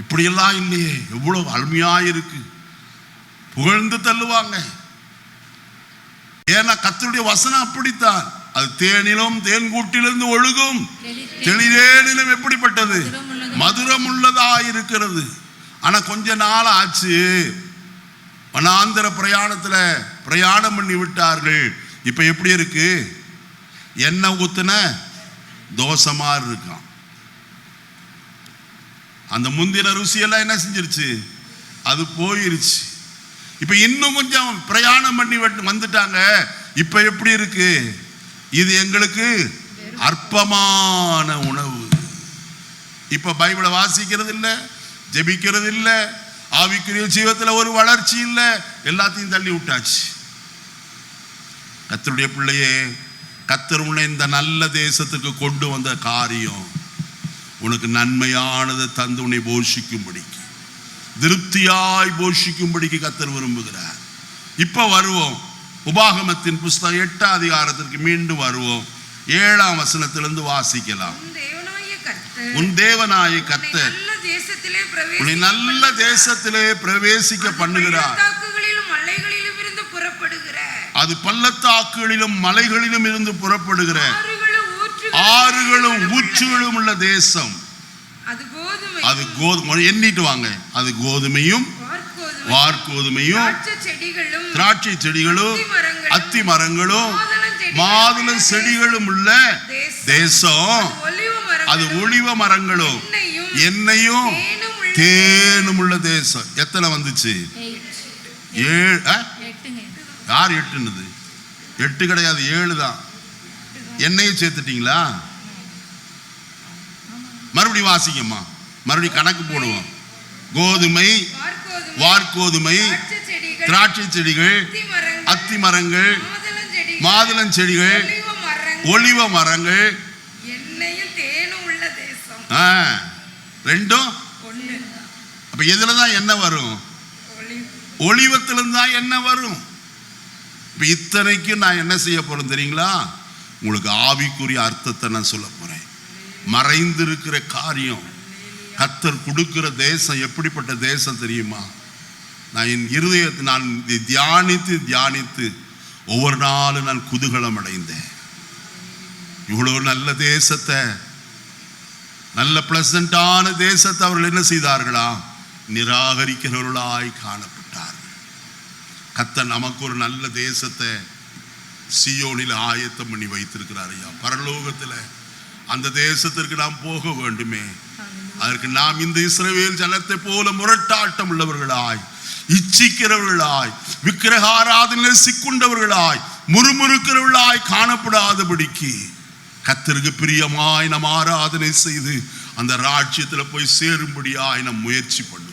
இப்படியெல்லாம் இல்லையே, எவ்வளவு அருமையா இருக்கு, புகழ்ந்து தள்ளுவாங்க. ஏன்னா கர்த்தருடைய வசனம் அப்படித்தான். அது தேனிலும் தேன்கூட்டிலிருந்து ஒழுகும் தெளிதேனிலும் எப்படிப்பட்டது? மதுரம் உள்ளதா இருக்கிறது. ஆனா கொஞ்ச நாள் ஆச்சு, வனாந்தர பிரயாணத்துல பிரயாணம் பண்ணி விட்டார்கள். இப்ப எப்படி இருக்கு? எண்ணெய் ஊத்துன தோசை மாதிரி இருக்கான். அந்த முந்தின ருசியெல்லாம் என்ன செஞ்சிருச்சு? அது போயிருச்சு. இப்ப இன்னும் கொஞ்சம் பிரயாணம் பண்ணி வந்துட்டாங்க. இப்ப எப்படி இருக்கு? இது எங்களுக்கு அற்பமான உணவு. இப்ப பைபிளை வாசிக்கிறது இல்ல, ஜெபிக்கிறது இல்ல, ஆவிக்குரிய ஜீவத்தில் ஒரு வளர்ச்சி இல்ல, எல்லாத்தையும் தள்ளி விட்டாச்சு. கர்த்தருடைய பிள்ளையே, கர்த்தர் உன்னை இந்த நல்ல தேசத்துக்கு கொண்டு வந்த காரியம் உனக்கு நன்மையானதை தந்து உன்னை போஷிக்கும்படிக்கு, திருப்தியாய் போஷிக்கும்படிக்கு கர்த்தர் விரும்புகிறார். இப்ப வருவோம், உபாகமத்தின் புஸ்தகம் 8ஆம் அதிகாரத்திற்கு மீண்டும் வருவோம். 7ஆம் வசனத்திலிருந்து வாசிக்கலாம். உன் தேவனாய கர்த்தர் உன்னை நல்ல தேசத்திலே பிரவேசிக்க பண்ணுகிறார். அது பள்ளத்தாக்குகளிலும் மலைகளிலும் இருந்து புறப்படுகிற ஆறுகளும் ஊற்றுகளும் உள்ள தேசம். அது கோதுமை, எண்ணிட்டு வாங்க. அது கோதுமையும் வார்கோதுமையும் திராட்சை செடிகளும் அத்தி மரங்களும் மாதுளம் செடிகளும் உள்ள தேசம். அது ஒலிவ மரங்களும் எண்ணெயும் தேனும் உள்ள தேசம். எத்தனை வந்துச்சு? 7. யார் 8ன்னுது? 8 கிடையாது, 7 தான். எண்ணெயை சேர்த்துட்டீங்களா? மறுபடியும் வாசிக்கம்மா, மறுபடியும் கணக்கு போடுவோம். கோதுமை, வார்கோதுமை, திராட்சை செடிகள், அத்தி மரங்கள், மாதுளம் செடிகள், ஒலிவ மரங்கள், ரெண்டும். அப்ப எதுலதான் என்ன வரும்? ஒலிவத்திலிருந்து தான் என்ன வரும். இப்ப இத்தனைக்கும் நான் என்ன செய்ய போறேன் தெரியுங்களா? உங்களுக்கு ஆவிக்குரிய அர்த்தத்தை நான் சொல்ல போறேன். மறைந்திருக்கிற காரியம், கர்த்தர் கொடுக்கிற தேசம் எப்படிப்பட்ட தேசம் தெரியுமா? நான் என் இருதயத்தை நான் தியானித்து தியானித்து ஒவ்வொரு நாளும் நான் குதூகலம் அடைந்தேன். இவ்வளவு நல்ல தேசத்தை, நல்ல பிளசண்டான தேசத்தை அவர்கள் என்ன செய்தார்களா? நிராகரிக்கிறவர்களாய் காணப்பட்டார்கள். கர்த்தர் நமக்கு ஒரு நல்ல தேசத்தை சியோனில் ஆயத்தம் பண்ணி வைத்திருக்கிறார் ஐயா. பரலோகத்தில் அந்த தேசத்திற்கு நாம் போக வேண்டுமே. அதற்கு நாம் இந்த இஸ்ரவேல் ஜனத்தை போல முரட்டாட்டம் உள்ளவர்களாய், இச்சிக்கிறவர்களாய், விக்கிரகாராதனையில் சிக்குண்டவர்களாய், முறுமுறுக்கிறவர்களாய் காணப்படாதபடிக்கு கர்த்தருக்கு பிரியமாய் நாம் ஆராதனை செய்து அந்த ராஜ்யத்தில் போய் சேரும்படியாய் நாம் முயற்சி பண்ணுவோம்.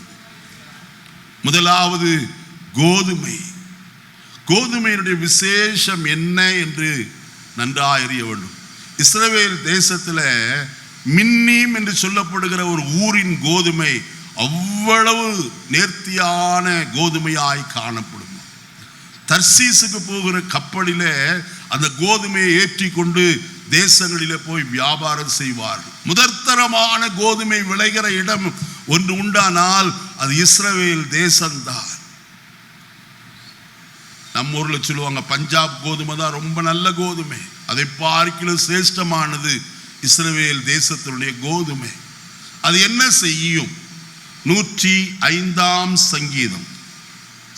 முதலாவது கோதுமை. கோதுமையினுடைய விசேஷம் என்ன என்று நன்றாக அறிய வேண்டும். இஸ்ரவேல் தேசத்தில் மின்னீம் என்று சொல்லப்படுகிற ஒரு ஊரின் கோதுமை அவ்வளவு நேர்த்தியான கோதுமையாய் காணப்படும். தர்சீசுக்கு போகிற கப்பலிலே அந்த கோதுமையை ஏற்றி கொண்டு தேசங்களிலே போய் வியாபாரம் செய்வார்கள். முதற்தரமான கோதுமை விளைகிற இடம் ஒன்று உண்டானால் அது இஸ்ரவேல் தேசம்தான். நம்ம ஊர்ல சொல்லுவாங்க பஞ்சாப் கோதுமை தான் ரொம்ப நல்ல கோதுமை. அதை பார்க்கிலும் சிரேஷ்டமானது இஸ்ரவேல் தேசத்தினுடைய கோதுமை. அது என்ன செய்யும்? 105ஆம் சங்கீதம்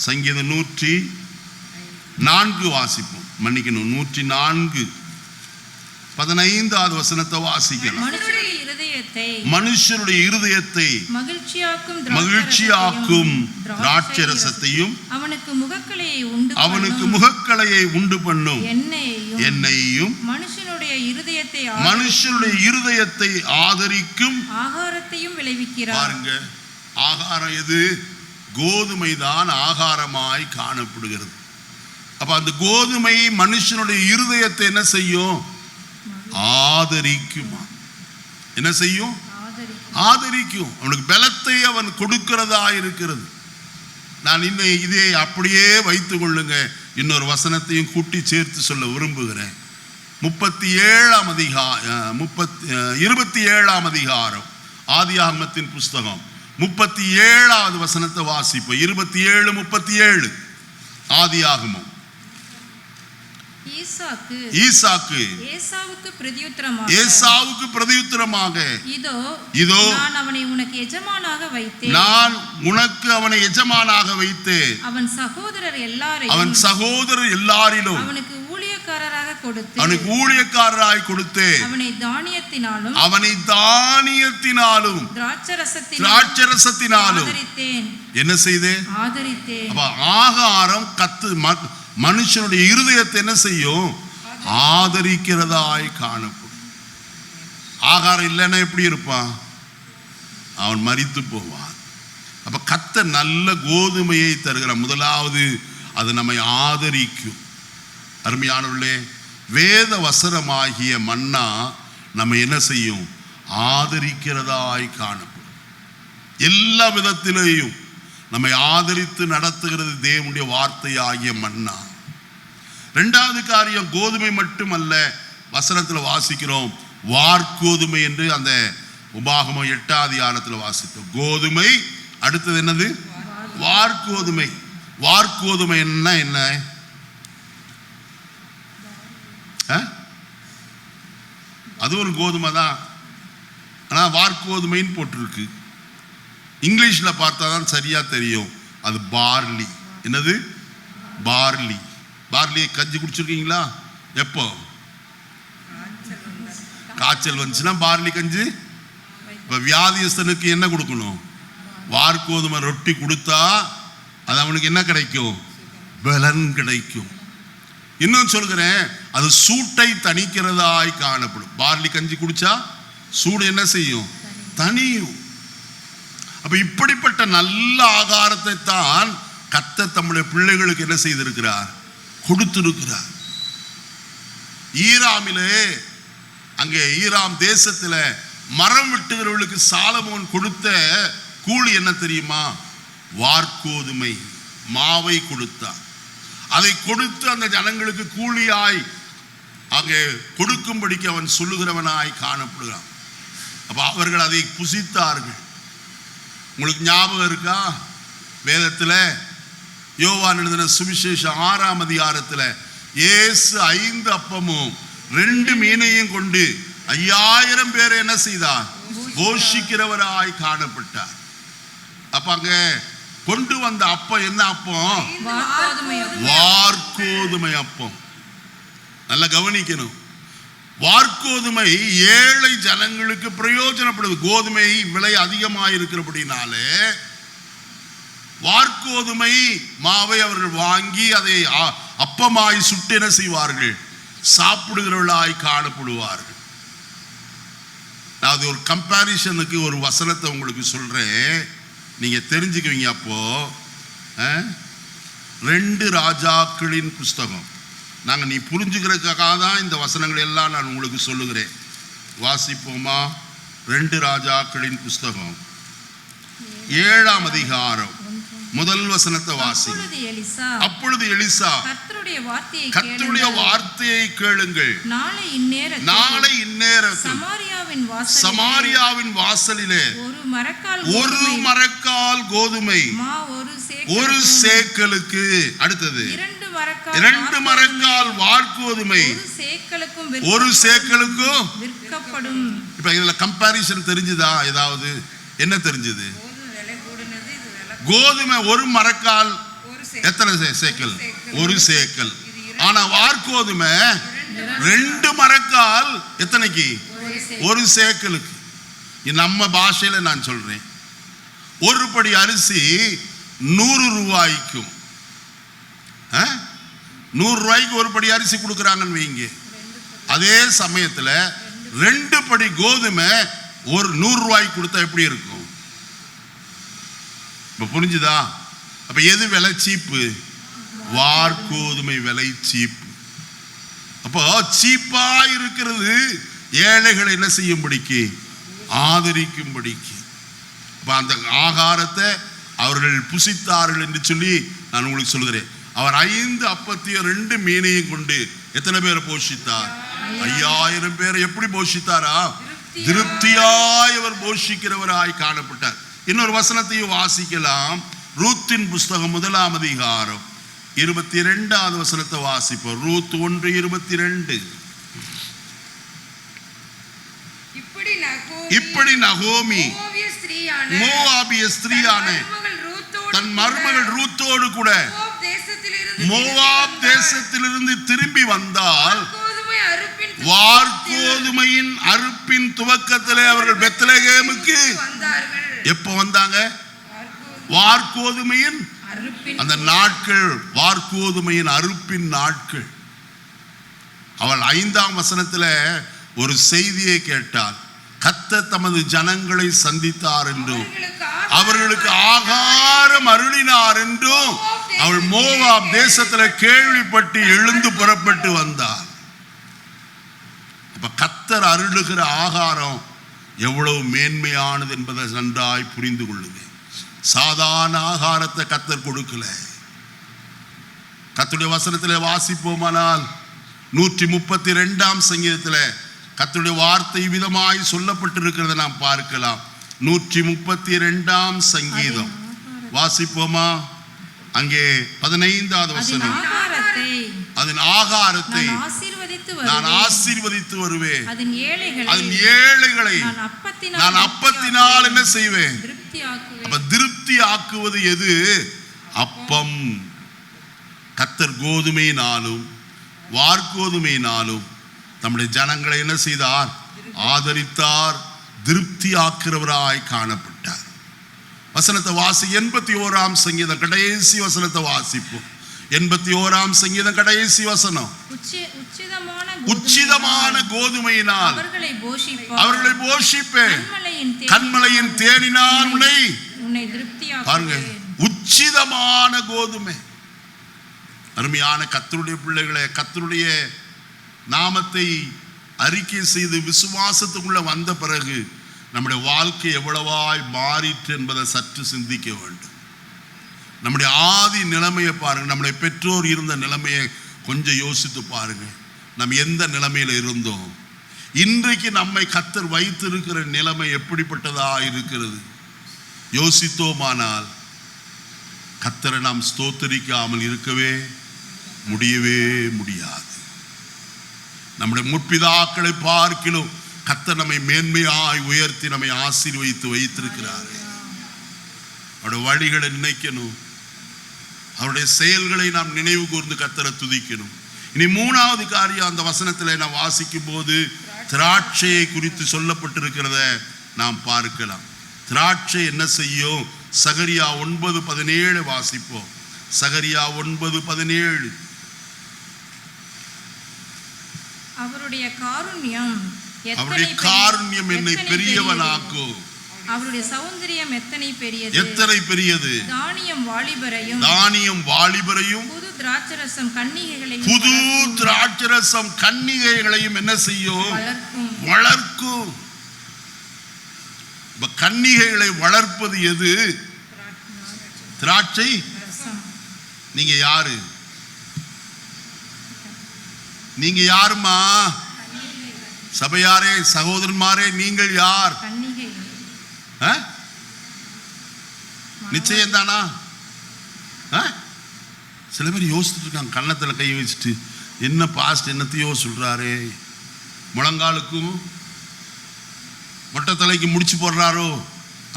104 வாசிப்போம். மன்னிக்கணும், 104 15வது வசனத்தை வாசிக்கலாம். மனுஷருடைய இருதயத்தை மகிழ்ச்சியாக்கும் திராட்சரசத்தையும் அவனுக்கு முகக்களை அவனுக்கு முகக்கலையை உண்டு பண்ணும் எண்ணெயையும் மனுஷனுடைய இருதயத்தை ஆதரிக்கும் ஆகாரத்தையும் விளைவிக்கிறார். பாருங்க, ஆகாரம் எது? கோதுமைதான் ஆகாரமாய் காணப்படுகிறது. அப்ப அந்த கோதுமை மனுஷனுடைய இருதயத்தை என்ன செய்யும்? ஆதரிக்குமா? என்ன செய்யும்? ஆதரிக்கும். அவனுக்கு பலத்தை அவன் கொடுக்கிறதா இருக்கிறது. நான் இன்னும் இதே அப்படியே வைத்துக் கொள்ளுங்க. இன்னொரு வசனத்தையும் கூட்டி சேர்த்து சொல்ல விரும்புகிறேன். 27ஆம் அதிகாரம் ஆதியாகமத்தின் புஸ்தகம் 37வது வசனத்தை வாசிப்போம். 27:37 ஆதியாகமம். ஈசாக்கு ஏசாவுக்கு பிரதியுத்தரமாக இதோ நான் அவனை உனக்கு எஜமானாக வைத்தேன். நான் உனக்கு அவனை எஜமானாக வைத்தேன். அவன் சகோதரர் எல்லாரிலும் அவனுக்கு ஊழியக்காரராய் கொடுத்து அவனை தானியத்தினாலும் திராட்சரசத்தினாலும் என்ன செய்தேன்? ஆதரித்தேன். ஆகாரம் மனுஷனுடைய இருதயத்தை என்ன செய்யும்? ஆதரிக்கிறதாய் காணப்படும். ஆகாரம் இல்லைன்னா எப்படி இருப்பான்? அவன் மரித்து போவான். அப்ப கர்த்தர் நல்ல கோதுமையை தருகிற முதலாவது அது நம்மை ஆதரிக்கும். அருமையானவர்களே, வேத வசனமாகிய மன்னா நம்ம என்ன செய்யும்? ஆதரிக்கிறதாய் காணப்படும். எல்லா விதத்திலேயும் நம்மை ஆதரித்து நடத்துகிறது தேவனுடைய வார்த்தை ஆகிய மன்னா. இரண்டாவது காரியம், கோதுமை மட்டுமல்ல, வசனத்தில் வாசிக்கிறோம் வார்கோதுமை என்று. அந்த உபாகமம் 8ஆம் அதிகாரத்தில் வாசித்தோம். கோதுமை, அடுத்தது என்னது? வார்கோதுமை. வார்கோதுமை என்ன? அது ஒரு கோதுமை தான், ஆனால் வார்கோதுமைன்னு போட்டிருக்கு. இங்கிலீஷில் பார்த்தா தான் சரியா தெரியும். அது பார்லி. என்னது? பார்லி. பார்லியை கஞ்சி குடிச்சிருக்கீங்களா? எப்போ காய்ச்சல் வந்துச்சுன்னா பார்லி கஞ்சி. இப்போ வியாதியஸ்தனுக்கு என்ன கொடுக்கணும்? வார்கோதுமை ரொட்டி கொடுத்தா அது அவனுக்கு என்ன கிடைக்கும்? பலன் கிடைக்கும். இன்னும் சொல்கிறேன், அது சூட்டை தணிக்கிறதாய் காணப்படும். பார்லி கஞ்சி குடிச்சா சூடு என்ன செய்யும்? தணியும். அப்ப இப்படிப்பட்ட நல்ல ஆகாரத்தை தான் கர்த்தர் தம்முடைய பிள்ளைகளுக்கு என்ன செய்திருக்கிறார்? கொடுத்திருக்கிறார். ஈராமிலே, அங்கே ஈராம் தேசத்துல மரம் வெட்டுகிறவர்களுக்கு சாலமோன் கொடுத்த கூலி என்ன தெரியுமா? வார்கோதுமை மாவை கொடுத்தார். அதை கொடுத்து அந்த ஜனங்களுக்கு கூலியாய் அங்கே கொடுக்கும்படிக்கு அவன் சொல்லுகிறவனாய் காணப்படுகிறான். அப்ப அவர்கள் அதை புசித்தார்கள். உங்களுக்கு ஞாபகம் இருக்கா? வேதத்தில் யோவான் எழுதின சுவிசேஷம் 6ஆம் அதிகாரத்தில் இயேசு 5 அப்பமும் 2 மீனையும் கொண்டு 5000 பேரை என்ன செய்தார்? போஷிக்கிறவராய் காணப்பட்டார். அப்ப அங்க கொண்டு வந்த அப்பம் என்ன அப்பம்? வார்கோதுமை அப்பம். நல்லா கவனிக்கணும். வார்கோதுமை ஏழை ஜனங்களுக்கு பிரயோஜனப்படுது. கோதுமை விலை அதிகமாக இருக்கிறபடினாலே வார்கோதுமை மாவை அவர்கள் வாங்கி அதை அப்பமாய் சுட்டு என்ன செய்வார்கள்? சாப்பிடுகிறவர்களாய் காணப்படுவார்கள். நான் அது ஒரு கம்பேரிசனுக்கு ஒரு வசனத்தை உங்களுக்கு சொல்றேன், நீங்க தெரிஞ்சுக்குவீங்க. அப்போ 2 ராஜாக்களின் புஸ்தகம், நாங்கள் நீ புரிஞ்சுக்கிறதுக்காக தான் இந்த வசனங்கள் எல்லாம் நான் உங்களுக்கு சொல்லுகிறேன். வாசிப்போமா? 2 ராஜாக்களின் புஸ்தகம் 7ஆம் அதிகாரம் முதல் வசனத்தை வாசி. அப்பொழுது எலிசா கர்த்தருடைய வார்த்தையை கேளுங்கள், நாளை இந்நேரத்தில் சமாரியாவின் வாசலிலே ஒரு மரக்கால் கோதுமை 1 சேக்கலுக்கு, அடுத்தது 2 மரக்கால் வார்கோதுமை 1 சேக்கலுக்கும் விற்கப்படும். இப்ப இதுல கம்பாரிசன் தெரிஞ்சுதா? ஏதாவது என்ன தெரிஞ்சது? கோதுமை 1 மரக்கால் எத்தனை சேக்கல்? 1 சேக்கல். ஆனா வார்கோதுமை 2 மரக்கால் எத்தனைக்கு? 1 சேக்கலுக்கு. நம்ம பாஷையில நான் சொல்றேன், ஒரு படி அரிசி 100 ரூபாய்க்கும் 100 ஒரு படி அரிசி கொடுக்குறாங்கன்னு வைங்க, அதே சமயத்துல 2 படி கோதுமை ஒரு 100 கொடுத்தா எப்படி இருக்கும்? இப்ப புரிஞ்சுதா? அப்ப எது விலை சீப்பு? வார்கோதுமை விலை சீப்பு. அப்போ சீப்பா இருக்கிறது ஏழைகளை என்ன செய்யும்படிக்கு? ஆதரிக்கும்படிக்கு. அப்ப அந்த ஆகாரத்தை அவர்கள் புசித்தார்கள் என்று சொல்லி நான் உங்களுக்கு சொல்கிறேன். அவர் 5 அப்பத்தையும் 2 மீனையும் கொண்டு எத்தனை பேரை போஷித்தார்? 5000 பேரை. எப்படி போஷித்தாரா? திருப்தியாய் அவர் போஷிக்கிறவராய் காணப்பட்டார். இன்னொரு வசனத்தையும் வாசிக்கலாம். ரூத்தின் புஸ்தகம் 1ஆம் அதிகாரம் 22வது வசனத்தை வாசிப்போம். ரூத் 1:22. இப்படி நகோமி மோவாபிய ஸ்திரீயான தன் மருமகள் ரூத்தோடு கூட மோவாப் தேசத்திலிருந்து திரும்பி வந்தால் வார்கோதுமையின் அறுப்பின் துவக்கத்திலே அவர்கள் பெத்லகேமுக்கு எப்போ வந்தாங்க? வார்கோதுமையின் அந்த நாட்கள், வார்கோதுமையின் அறுப்பின் நாட்கள். அவள் 5ஆம் வசனத்துல ஒரு செய்தியை கேட்டாள். கர்த்தர் தமது ஜனங்களை சந்தித்தார் என்றும் அவர்களுக்கு ஆகாரம் அருளினார் என்றும் அவள் மோவாப் தேசத்துல கேள்விப்பட்டு எழுந்து புறப்பட்டு வந்தார். அப்ப கர்த்தர் அருளுகிற ஆகாரம் எவ்வளவு மேன்மையானது என்பதை நன்றாய் புரிந்து கொள்ளுங்க. சாதாரண ஆகாரத்தை கர்த்தர் கொடுக்கல. கர்த்தருடைய வசனத்திலே வாசிப்போமானால் 132ஆம் சங்கீதத்தில் கர்த்தருடைய வார்த்தை விதமாய் சொல்லப்பட்டிருக்கிறதை நாம் பார்க்கலாம். 132ஆம் சங்கீதம் வாசிப்போமா? அங்கே 15வது வசனம். அதன் ஆகாரத்தை நான் ஆசீர்வதித்து வருவேன், அதன் ஏழைகளை நான் அப்பத்தினால் என்ன செய்வேன்? அப்ப திருப்தி ஆக்குவது எது? அப்பம். கர்த்தர் கோதுமையினாலும் வார்கோதுமையினாலும் தம்முடைய ஜனங்களை என்ன செய்தார்? ஆதரித்தார், திருப்தி ஆக்கிறவராய் காணப்பட்டார். வசனத்தை வாசி. 81ஆம் சங்கீதம் கடைசி வசனத்தை வாசிப்போம். 81ஆம் சங்கீதம் கடைசி வசனம். உச்சிதமான கோதுமையினால் அவர்களை போஷிப்பேன், கன்மலையின் தேனினால் உன்னை பாருங்க. உச்சிதமான கோதுமை. அருமையான கர்த்தருடைய பிள்ளைகளே, கர்த்தருடைய நாமத்தை அறிக்கை செய்து விசுவாசத்துக்குள்ள வந்த பிறகு நம்முடைய வாழ்க்கை எவ்வளவாய் மாறிற்று என்பதை சற்று சிந்திக்க வேண்டும். நம்முடைய ஆதி நிலைமையை பாருங்க. நம்முடைய பெற்றோர் இருந்த நிலைமையை கொஞ்சம் யோசித்து பாருங்க. நம்ம எந்த நிலைமையில இருந்தோம்? இன்றைக்கு நம்மை கர்த்தர் வைத்திருக்கிற நிலைமை எப்படிப்பட்டதா இருக்கிறது? யோசித்தோமானால் கர்த்தரை நாம் ஸ்தோத்தரிக்காமல் இருக்கவே முடியவே முடியாது. நம்முடைய முற்பிதாக்களை பார்க்கிலும் கர்த்தர் நம்மை மேன்மையாய் உயர்த்தி நம்மை ஆசீர்வதித்து வைத்திருக்கிறார். அவருடைய வழிகளை நினைக்கணும், அவருடைய செயல்களை நாம் நினைவு கூர்ந்து கர்த்தரை துதிக்கணும். இனி 3வது காரியம் அந்த வசனத்தில் நான் வாசிக்கும் போது திராட்சையை குறித்து சொல்லப்பட்டிருக்கிறத நாம் பார்க்கலாம். திராட்சை என்ன செய்யும்? சகரியா 9:17 வாசிப்போம். சகரியா 9:17. அவருடைய காருண்யம் என்னை பெரியவனாக்கும், அவருடைய சௌந்தரியம் எத்தனை பெரியது. தானியம் வாலிபரையும் புது திராட்சரசம் கன்னிகைகளையும் என்ன செய்யும்? வளர்க்கும். கன்னிகைகளை வளர்ப்பது எது? திராட்சை. நீங்க யாரு? நீங்க யாருமா? சபையாரே, சகோதரன்மாரே, நீங்கள் யார்? நிச்சயம் தானா? சில பேர் யோசிச்சுட்டு இருக்காங்க, கன்னத்தில் கை வச்சுட்டு, என்ன பாஸ்ட் என்னத்தையோ சொல்றாரே, முழங்காலுக்கும் மொட்டை தலைக்கு முடிச்சு போடுறாரோ?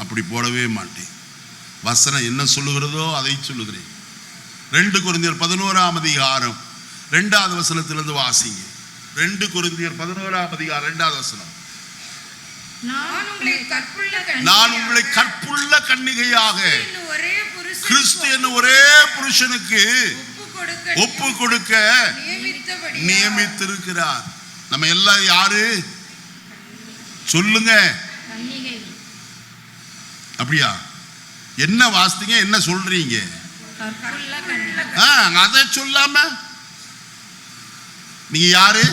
அப்படி போடவே மாட்டேன். வசனம் என்ன சொல்லுகிறதோ அதை சொல்லுகிறேன். 2 கொரிந்தியர் 11ஆம் அதிகாரம் 2வது வசனத்திலிருந்து வாசிங்க. 2 கொரிந்தியர் 11ஆம் அதிகாரம் 2வது வசனம். நான் உங்களை கற்புள்ள கன்னிகையாக கிறிஸ்து என்னும் ஒரே புருஷனுக்கு ஒப்பு கொடுக்க நியமித்திருக்கிறார். நம்ம எல்லாம் யாரு சொல்லுங்க? அப்படியா? என்ன வாசித்தீங்க? என்ன சொல்றீங்க? அதை சொல்லாம நீங்க யாரு?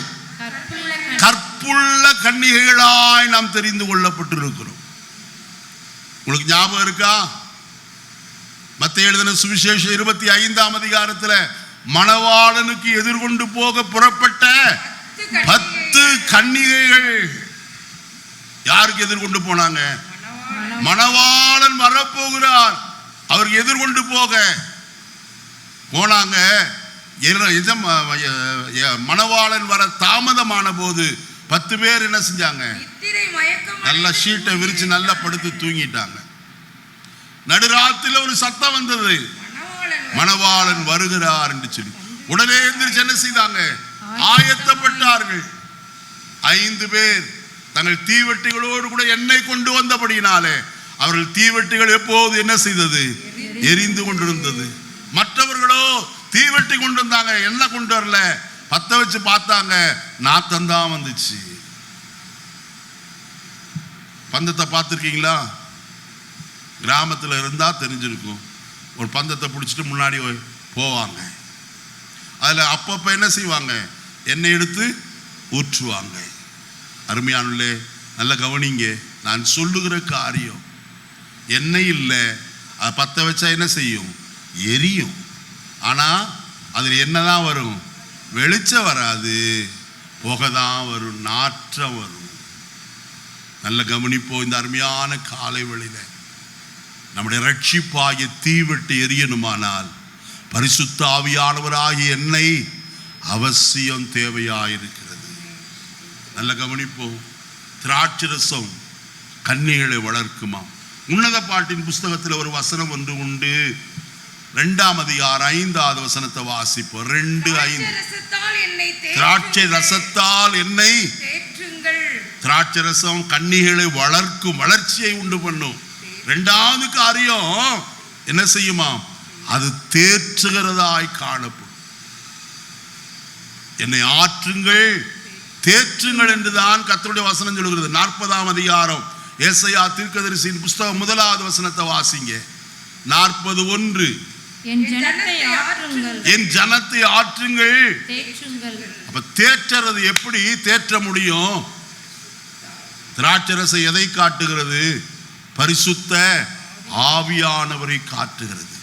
கற்புள்ள கன்னிகைகளாய் நாம் தெரிந்து கொள்ளப்பட்டிருக்கிறோம். உங்களுக்கு ஞாபகம் இருக்கா? மத்தேயு எழுதின சுவிசேஷம் 25ஆம் அதிகாரத்தில் மணவாளனுக்கு எதிர்கொண்டு போக புறப்பட்ட 10 கன்னிகைகள் யாருக்கு எதிர்கொண்டு போனாங்க? மணவாளன் வரப்போகிறார், அவருக்கு எதிர்கொண்டு போனாங்க. மணவாளன் வர தாமதமான போது 10 பேர் என்ன செஞ்சாங்க? நல்ல ஷீட்டை விரிச்சு நல்லா படுத்து தூங்கிட்டாங்க. நடுராத்திரில ஒரு சத்தம் வந்தது, மணவாளன் வருகிறார் என்று சொல்லி. உடனே எந்திரிச்சு என்ன செய்தாங்க? ஆயத்தப்பட்டார்கள். 5 பேர் தங்கள் தீவெட்டிகளோடு கூட எண்ணெய் கொண்டு வந்தபடியினாலே அவர்கள் தீவெட்டிகள் எப்போது என்ன செய்தது? எரிந்து கொண்டிருந்தது. மற்றவர்களோ தீவெட்டி கொண்டு வந்தாங்க, எண்ணெய் கொண்டு வரல. பத்த வச்சு பார்த்தாங்க, நாத்தம் தான் வந்துச்சு. பந்தத்தை பார்த்துருக்கீங்களா? கிராமத்தில் இருந்தா தெரிஞ்சிருக்கும். ஒரு பந்தத்தை பிடிச்சிட்டு முன்னாடி போவாங்க. அதில் அப்பப்போ என்ன செய்வாங்க? எண்ணெய் எடுத்து ஊற்றுவாங்க. அருமையானுள்ளே நல்ல கவனிங்க, நான் சொல்லுகிற காரியம் எண்ணெய் இல்லை, அதை பற்ற வச்சா என்ன செய்யும்? எரியும். ஆனால் அதில் என்னதான் வரும்? வெளிச்சம் வராது, புகை தான் வரும், நாற்றம் வரும். நல்ல கவனிப்போம். இந்த அருமையான காலை வேளையில நம்முடைய ரட்சிப்பாகிய தீவெட்டி எரியணுமானால் பரிசுத்த ஆவியானவராகிய எண்ணெய் அவசியம் தேவையாயிருக்கிறது. நல்ல கவனிப்போம். திராட்சை ரசம் கன்னிகளை வளர்க்குமா? உன்னத பாட்டின் புஸ்தகத்தில் ஒரு வசனம் ஒன்று உண்டு. 2ஆம் அதிகாரம் 5வது வசனத்தை வாசிப்போம். 2:5. திராட்சை ரசத்தால் எண்ணெய் திராட்சை ரசம் கன்னிகளை வளர்க்கும், வளர்ச்சியை உண்டு பண்ணும். 2வது காரியம் என்ன செய்யுமா? அது தேற்றுகிறதாய் காணப்படும். என்னை ஆற்றுங்கள், தேற்றுங்கள் என்றுதான் கர்த்தருடைய வசனம் சொல்கிறது. 40ஆம் அதிகாரம் ஏசாயா தீர்க்கதரிசியின் புஸ்தகம் 1வது வசனத்தை வாசிங்க. 40:1. என் ஜனத்தை ஆற்றுங்கள். அப்ப தேற்றுறது எப்படி தேற்ற முடியும்? திராட்சரசை எதை காட்டுகிறது? பரிசுத்த ஆவியானவரை காட்டுகிறது.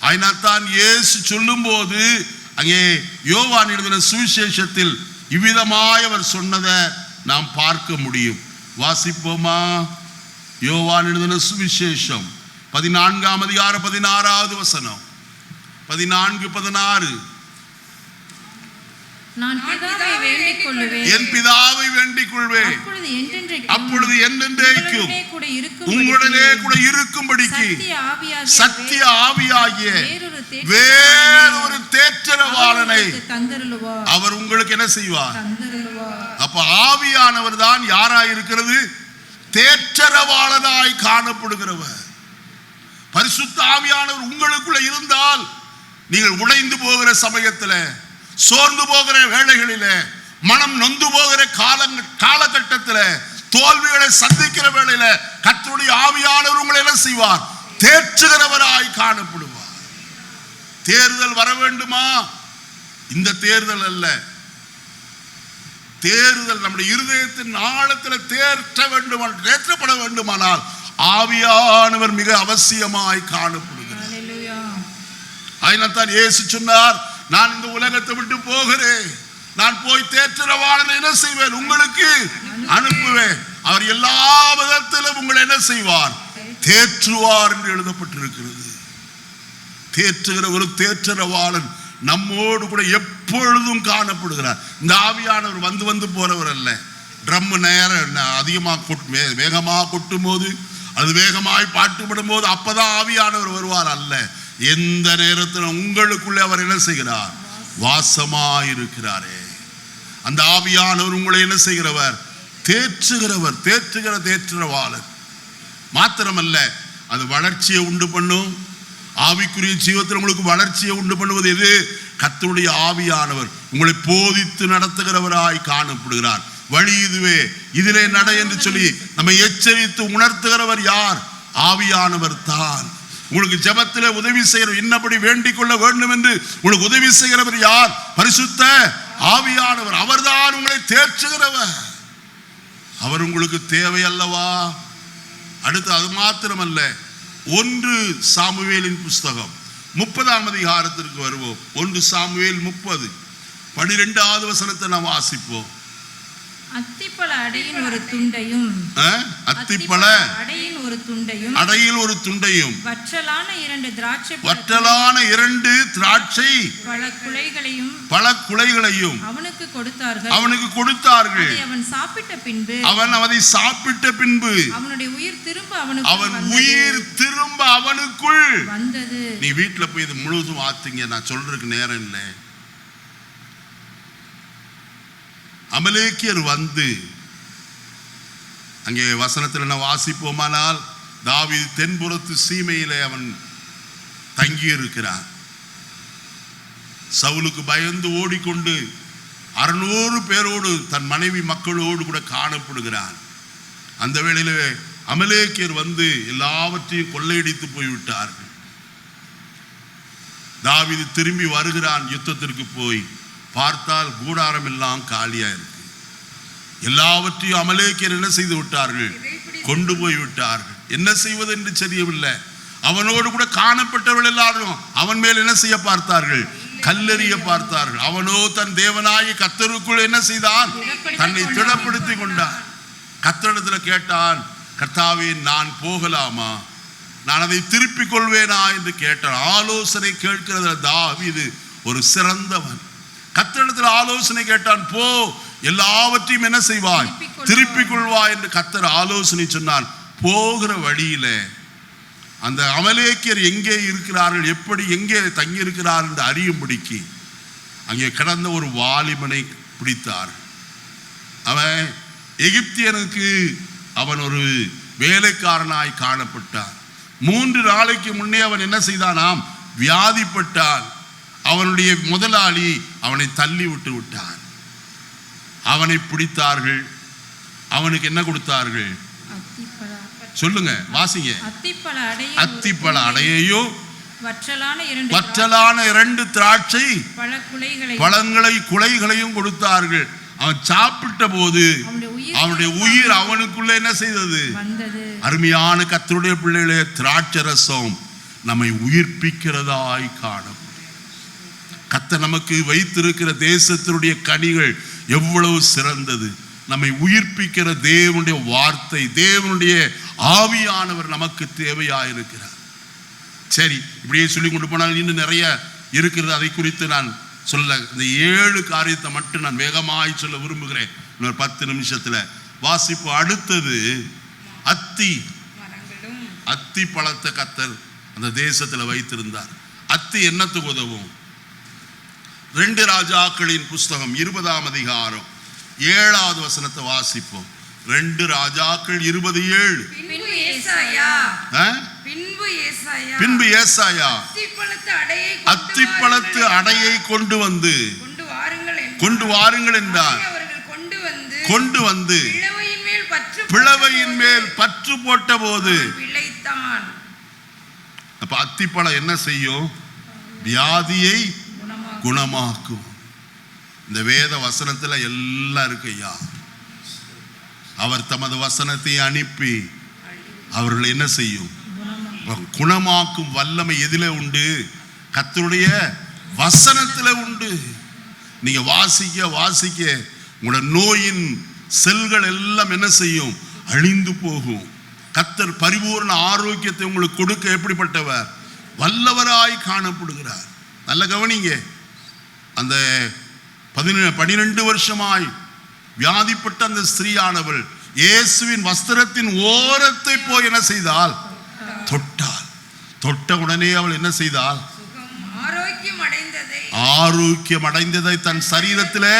அதனால்தான் இயேசு சொல்லும் போது அங்கே யோவான் எழுதின சுவிசேஷத்தில் இவ்விதமாய் அவர் சொன்னதை நாம் பார்க்க முடியும். வாசிப்போமா? யோவான் எழுதின சுவிசேஷம் 14ஆம் அதிகாரம் 16வது வசனம். 14:16. நான் பிதாவை வேண்டிக் கொள்வேன், என் பிதாவை வேண்டிக் கொள்வேன், அப்பொழுது என்றென்றைக்கும் உங்களுடனே கூட இருக்கும்படிக்கு சத்திய ஆவியாகிய வேறொரு தேற்றரவாளனை அவர் உங்களுக்கு என்ன செய்வார்? அப்ப ஆவியானவர் தான் யாராயிருக்கிறது? தேற்றரவாளனாய் காணப்படுகிறவர். பரிசுத்த ஆவியானவர் உங்களுக்குள்ள இருந்தால் நீங்கள் உடைந்து போகிற சமயத்தில், சோர்ந்து போகிற வேளைகளில், மனம் நொந்து போகிற காலகட்டத்தில், தோல்விகளை சந்திக்கிற வேளையில கர்த்தருடைய ஆவியானவர் உங்களை என்ன செய்வார்? தேற்றுகிறவராய் காணப்படுவார். தேர்தல் வர வேண்டுமா? இந்த தேர்தல் அல்ல, தேர்தல் நம்முடைய இருதயத்தின் ஆழத்தில் தேற்றப்பட வேண்டுமானால் ஆவியானவர் மிக அவசியமாய் காணப்படுகிறார். அதனால்தான் இயேசு சொன்னார், நான் இந்த உலகத்தை விட்டு போகிறேன், நான் போய் தேற்றரவாளனை என்ன செய்வேன்? உங்களுக்கு அனுப்புவேன். அவர் எல்லா விதத்திலும் உங்களை என்ன செய்வார்? தேற்றுவார் என்று எழுதப்பட்டிருக்கிறது. தேற்றுகிற ஒரு தேற்றரவாளன் நம்மோடு கூட எப்பொழுதும் காணப்படுகிறார். இந்த ஆவியானவர் வந்து வந்து போறவர் அல்ல. ட்ரம் நேரம் அதிகமாக வேகமாக கொட்டும் போது, அது வேகமாய் பாட்டுப்படும் போது அப்பதான் ஆவியானவர் வருவார் அல்ல. எந்த நேரத்தில் உங்களுக்குள்ளே அவர் என்ன செய்கிறார்? வாசமாயிருக்கிறாரே. அந்த ஆவியானவர் உங்களை என்ன செய்கிறவர்? தேற்றுகிறவர், தேற்றுகிறவாளர் மாத்திரமல்ல, அது வளர்ச்சியை உண்டு பண்ணும், ஆவிக்குரிய ஜீவத்தில் உங்களுக்கு வளர்ச்சியை உண்டு பண்ணுவது எது? கர்த்தருடைய ஆவியானவர் உங்களை போதித்து நடத்துகிறவராய் காணப்படுகிறார். வழி இதுவே, இதிலே நட என்று சொல்லி நம்மை எச்சரித்து உணர்த்துகிறவர் யார்? ஆவியானவர் தான். உங்களுக்கு ஜெபத்திலே உதவி செய்கிற, இன்னபடி வேண்டிக் கொள்ள வேண்டும் என்று உங்களுக்கு உதவி செய்கிறவர் யார்? பரிசுத்த ஆவியானவர். அவர்தான் உங்களை தேர்ச்சுகிறவர். அவர் உங்களுக்கு தேவை அல்லவா? அடுத்து அது மாத்திரமல்ல, 1 சாமுவேலின் புஸ்தகம் 30ஆம் அதிகாரத்திற்கு வருவோம். 1 சாமுவேல் 30 12வது வசனத்தை நாம் வாசிப்போம். அத்திப்பழ அடையின் ஒரு துண்டையும், அத்திப்பழ அடையின் ஒரு துண்டையும், அடையில் ஒரு துண்டையும், வற்றலான 2 திராட்சை, வற்றலான 2 திராட்சை பழ குலைகளையும் அவனுக்கு கொடுத்தார்கள். அவன் சாப்பிட்ட பின்பு, அவன் அதை சாப்பிட்ட பின்பு அவனுடைய உயிர் திரும்ப அவனுக்குள் வந்தது. நீ வீட்டுல போய் இது முழுவதும் வாத்துங்க, நான் சொல்றதுக்கு நேரம் இல்லை. அமலேக்கியர் வந்து, அங்கே வசனத்தில் என்ன வாசிப்போமானால், தாவீது தென்புறத்து சீமையிலே அவன் தங்கி இருக்கிறான். சவுலுக்கு பயந்து ஓடிக்கொண்டு 600 பேரோடு தன் மனைவி மக்களோடு கூட காணப்படுகிறான். அந்த வேளையிலே அமலேக்கியர் வந்து எல்லாவற்றையும் கொள்ளையடித்து போய்விட்டார்கள். தாவீது திரும்பி வருகிறான். யுத்தத்திற்கு போய் பார்த்தால் கூடாரம் எல்லாம் காலியா இருக்கு. எல்லாவற்றையும் அமலேக்கியர் என்ன செய்து விட்டார்கள்? கொண்டு போய் விட்டார்கள். என்ன செய்வது என்று தெரியவில்லை. அவனோடு கூட காணப்பட்டவர்கள் எல்லாரும் அவன் மேல் என்ன செய்ய பார்த்தார்கள்? கல்லெறிய பார்த்தார்கள். அவனோ தன் தேவனாய கர்த்தருக்குள் என்ன செய்தான்? தன்னை திடப்படுத்தி கொண்டான். கர்த்தரிடத்தில் கேட்டான், கர்த்தாவே நான் போகலாமா, நான் அதை திருப்பிக் கொள்வேனா என்று கேட்டான். ஆலோசனை கேட்கிறதுல தாவீது ஒரு சிறந்தவன். கர்த்தரிடத்தில் ஆலோசனை கேட்டான். போ, எல்லாவற்றையும் என்ன செய்வாய்? திருப்பிக் கொள்வாய் என்று கர்த்தர் ஆலோசனை சொன்னான். போகிற வழியில அந்த அமலேக்கியர் எங்கே இருக்கிறார்கள், எப்படி எங்கே தங்கி இருக்கிறார் என்று அறியும்படிக்கு அங்கே கிடந்த ஒரு வாலிபனை பிடித்தார். அவன் எகிப்தியனுக்கு அவன் ஒரு வேலைக்காரனாய் காணப்பட்டான். 3 நாளைக்கு முன்னே அவன் என்ன செய்தானாம்? வியாதிப்பட்டான். அவனுடைய முதலாளி அவனை தள்ளி விட்டு விட்டான். அவனை பிடித்தார்கள். அவனுக்கு என்ன கொடுத்தார்கள்? சொல்லுங்க, வாசிங்க. அத்திப்பழ அடையையும் வற்றலான 2 திராட்சை குலைகளையும் கொடுத்தார்கள். அவன் சாப்பிட்ட போது அவனுடைய உயிர் அவனுக்குள்ள என்ன செய்தது? அருமையான கர்த்தருடைய பிள்ளைகளே, திராட்சை ரசம் நம்மை உயிர்ப்பிக்கிறதாய் காணும். கர்த்தர் நமக்கு வைத்திருக்கிற தேசத்தினுடைய கனிகள் எவ்வளவு சிறந்தது. நம்மை உயிர்ப்பிக்கிற தேவனுடைய வார்த்தை, தேவனுடைய ஆவியானவர் நமக்கு தேவையாயிருக்கிறார். சரி, இப்படியே சொல்லி கொண்டு போனால் இன்னும் நிறைய இருக்கிறது. அதை குறித்து நான் சொல்ல, இந்த 7 காரியத்தை மட்டும் நான் வேகமாய் சொல்ல விரும்புகிறேன். இன்னொரு 10 நிமிஷத்துல வாசிப்பு. அடுத்தது அத்தி பழத்தை கர்த்தர் அந்த தேசத்துல வைத்திருந்தார். அத்தி என்னத்துக்கு உதவும்? 2 ராஜாக்களின் புஸ்தகம் 20ஆம் அதிகாரம் 7வது வசனத்தை வாசிப்போம். 2 ராஜாக்கள் 27. பின்பு ஏசாயா அத்திப்பழத்து அடையை கொண்டு வாருங்கள் என்றார். கொண்டு வந்து பிளவையின் மேல் பற்று போட்ட போது, அப்ப அத்திப்பழம் என்ன செய்யும்? வியாதியை குணமாக்கும். இந்த வேத வசனத்துல எல்லாம் இருக்கு ஐயா. அவர் தமது வசனத்தை அனுப்பி அவர்கள் என்ன செய்யும்? குணமாக்கும் வல்லமை எதில உண்டு? கர்த்தருடைய வசனத்துல உண்டு. நீங்க வாசிக்க உங்களோட நோயின் செல்கள் எல்லாம் என்ன செய்யும்? அழிந்து போகும். கர்த்தர் பரிபூர்ண ஆரோக்கியத்தை உங்களுக்கு கொடுக்க எப்படிப்பட்டவர்? வல்லவராய் காணப்படுகிறார். நல்ல கவனிங்க. அந்த 12 வருஷமாய் வியாதிப்பட்ட அந்த ஸ்திரீயானவள் இயேசுவின் வஸ்திரத்தின் ஓரத்தை போய் என்ன செய்தால்? தொட்டாள். தொட்ட உடனே அவள் என்ன செய்தாள்? ஆரோக்கியம் அடைந்ததை தன் சரீரத்திலே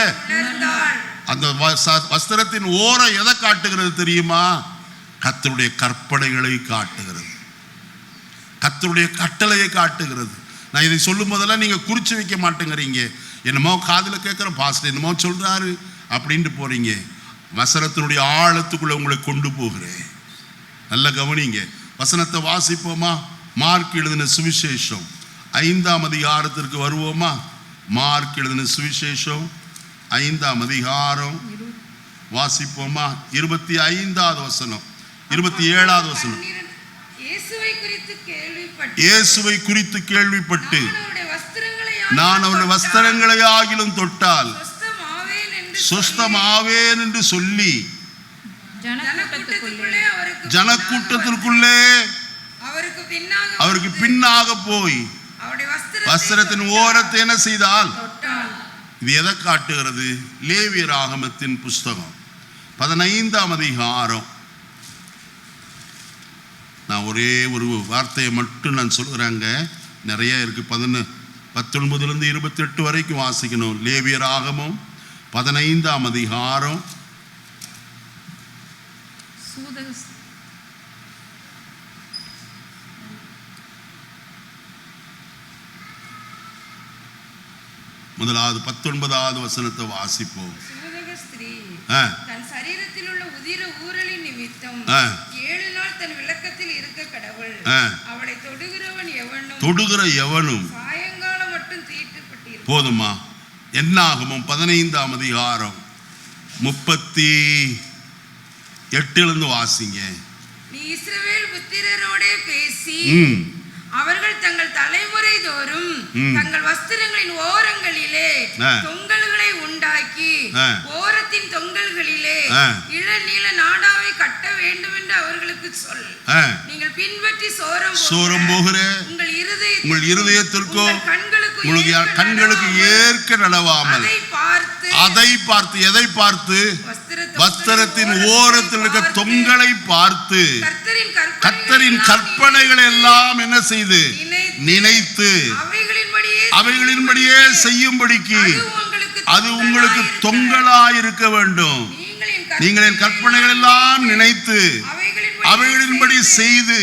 அந்த வஸ்திரத்தின் ஓரம் எதை காட்டுகிறது தெரியுமா? கர்த்தருடைய கற்பனைகளை காட்டுகிறது. கர்த்தருடைய கட்டளையை காட்டுகிறது. நான் இதை சொல்லும் போதெல்லாம் நீங்க குறிச்சு வைக்க மாட்டேங்கிறீங்க. என்னமோ காதில் கேட்குற பாஸ்டர் என்னமோ சொல்றாரு அப்படின்ட்டு போறீங்க. வசனத்தினுடைய ஆழத்துக்குள்ள உங்களை கொண்டு போகிறேன். நல்ல கவனிங்க. வசனத்தை வாசிப்போமா? மார்க் எழுதின சுவிசேஷம் 5ஆம் அதிகாரத்திற்கு வருவோமா? மார்க் எழுதின சுவிசேஷம் 5ஆம் அதிகாரம் வாசிப்போமா? 25வது வசனம், 27வது வசனம். இயேசுவை குறித்து கேள்விப்பட்டு நான் அவருடைய வஸ்திரங்களை ஆகிலும் தொட்டால் சுஸ்தமாவேன் என்று சொல்லி ஜனக்கூட்டத்திற்குள்ளே அவருக்கு பின்னாக போய் வஸ்திரத்தின் ஓரத்தை என்ன செய்தால்? இது எதை காட்டுகிறது? லேவியர் ஆகமத்தின் புஸ்தகம் 15ஆம் அதிகாரம். நான் ஒரே ஒரு வார்த்தையை மட்டும் நான் சொல்கிறேங்க, நிறைய இருக்கு. 19 28 வரைக்கும் வாசிக்கணும். லேவியர் ஆகமம் 15ஆம் அதிகாரம். முதலாவது 19வது வசனத்தை வாசிப்போம். தன் சரீரத்தில் உள்ள உதிர ஊரலின் நிமித்தம் 7 நாள் தன் விளக்கத்தில் இருக்க கடவுள். அவளை தொடுகிற எவனும் சாயங்காலம் மட்டும் தீட்டுப்பட்டிருப்பான். போதுமா? என்னாகமம் 15ஆம் அதிகாரம் 38 வாசிங்க. நீ இஸ்ரவேல் புத்திரரோட பேசி அவர்கள் தங்கள் தலைமுறை தோறும் தங்கள் வஸ்திரங்களின் ஓரங்களிலே தொங்கல்களை உண்டாக்கி ஓரத்தின் தொங்கல்களிலே இளநீல நாடாவை கட்ட வேண்டும் என்று அவர்களுக்கு சொல். நீங்கள் பின்பற்றி சோரம் போகிற உங்கள் இருதயத்திற்கும் கண்களுக்கு ஏற்க நடவாமல் அதை பார்த்து எதை பார்த்து? வஸ்திரத்தின் ஓரத்தில் இருக்க தொங்கலை பார்த்து கர்த்தரின் கற்பனைகளை எல்லாம் என்ன செய்து நினைத்து அவைகளின்படியே செய்யும்படிக்கு அது உங்களுக்கு தொங்கலாயிருக்க வேண்டும். நீங்கள் என் கற்பனைகள் எல்லாம் நினைத்து அவைகளின்படி செய்து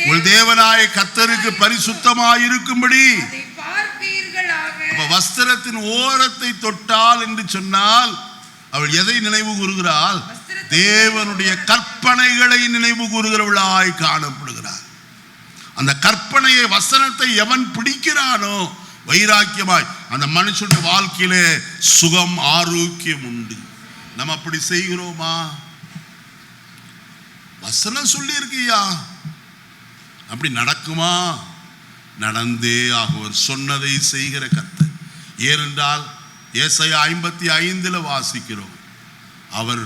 உங்கள் தேவனாய கர்த்தருக்கு பரிசுத்தமாயிருக்கும்படி. அப்ப வஸ்திரத்தின் ஓரத்தை தொட்டால் என்று சொன்னால் அவள் எதை நினைவு கூறுகிறாள்? தேவனுடைய கற்பனைகளை நினைவு கூறுகிறவளாய் காணப்படுகிறார். அந்த கற்பனையை, வசனத்தை எவன் பிடிக்கிறானோ வைராக்கியமாய் அந்த மனுஷனுடைய வாழ்க்கையிலே சுகம் ஆரோக்கியம் உண்டு. நம்ம அப்படி செய்கிறோமா? வசனம் சொல்லி இருக்கியா, அப்படி நடக்குமா? நடந்தே ஆகுவர். சொன்னதை செய்கிற கர்த்தர். ஏனென்றால் ஏசாயா 55 வாசிக்கிறோம். அவர்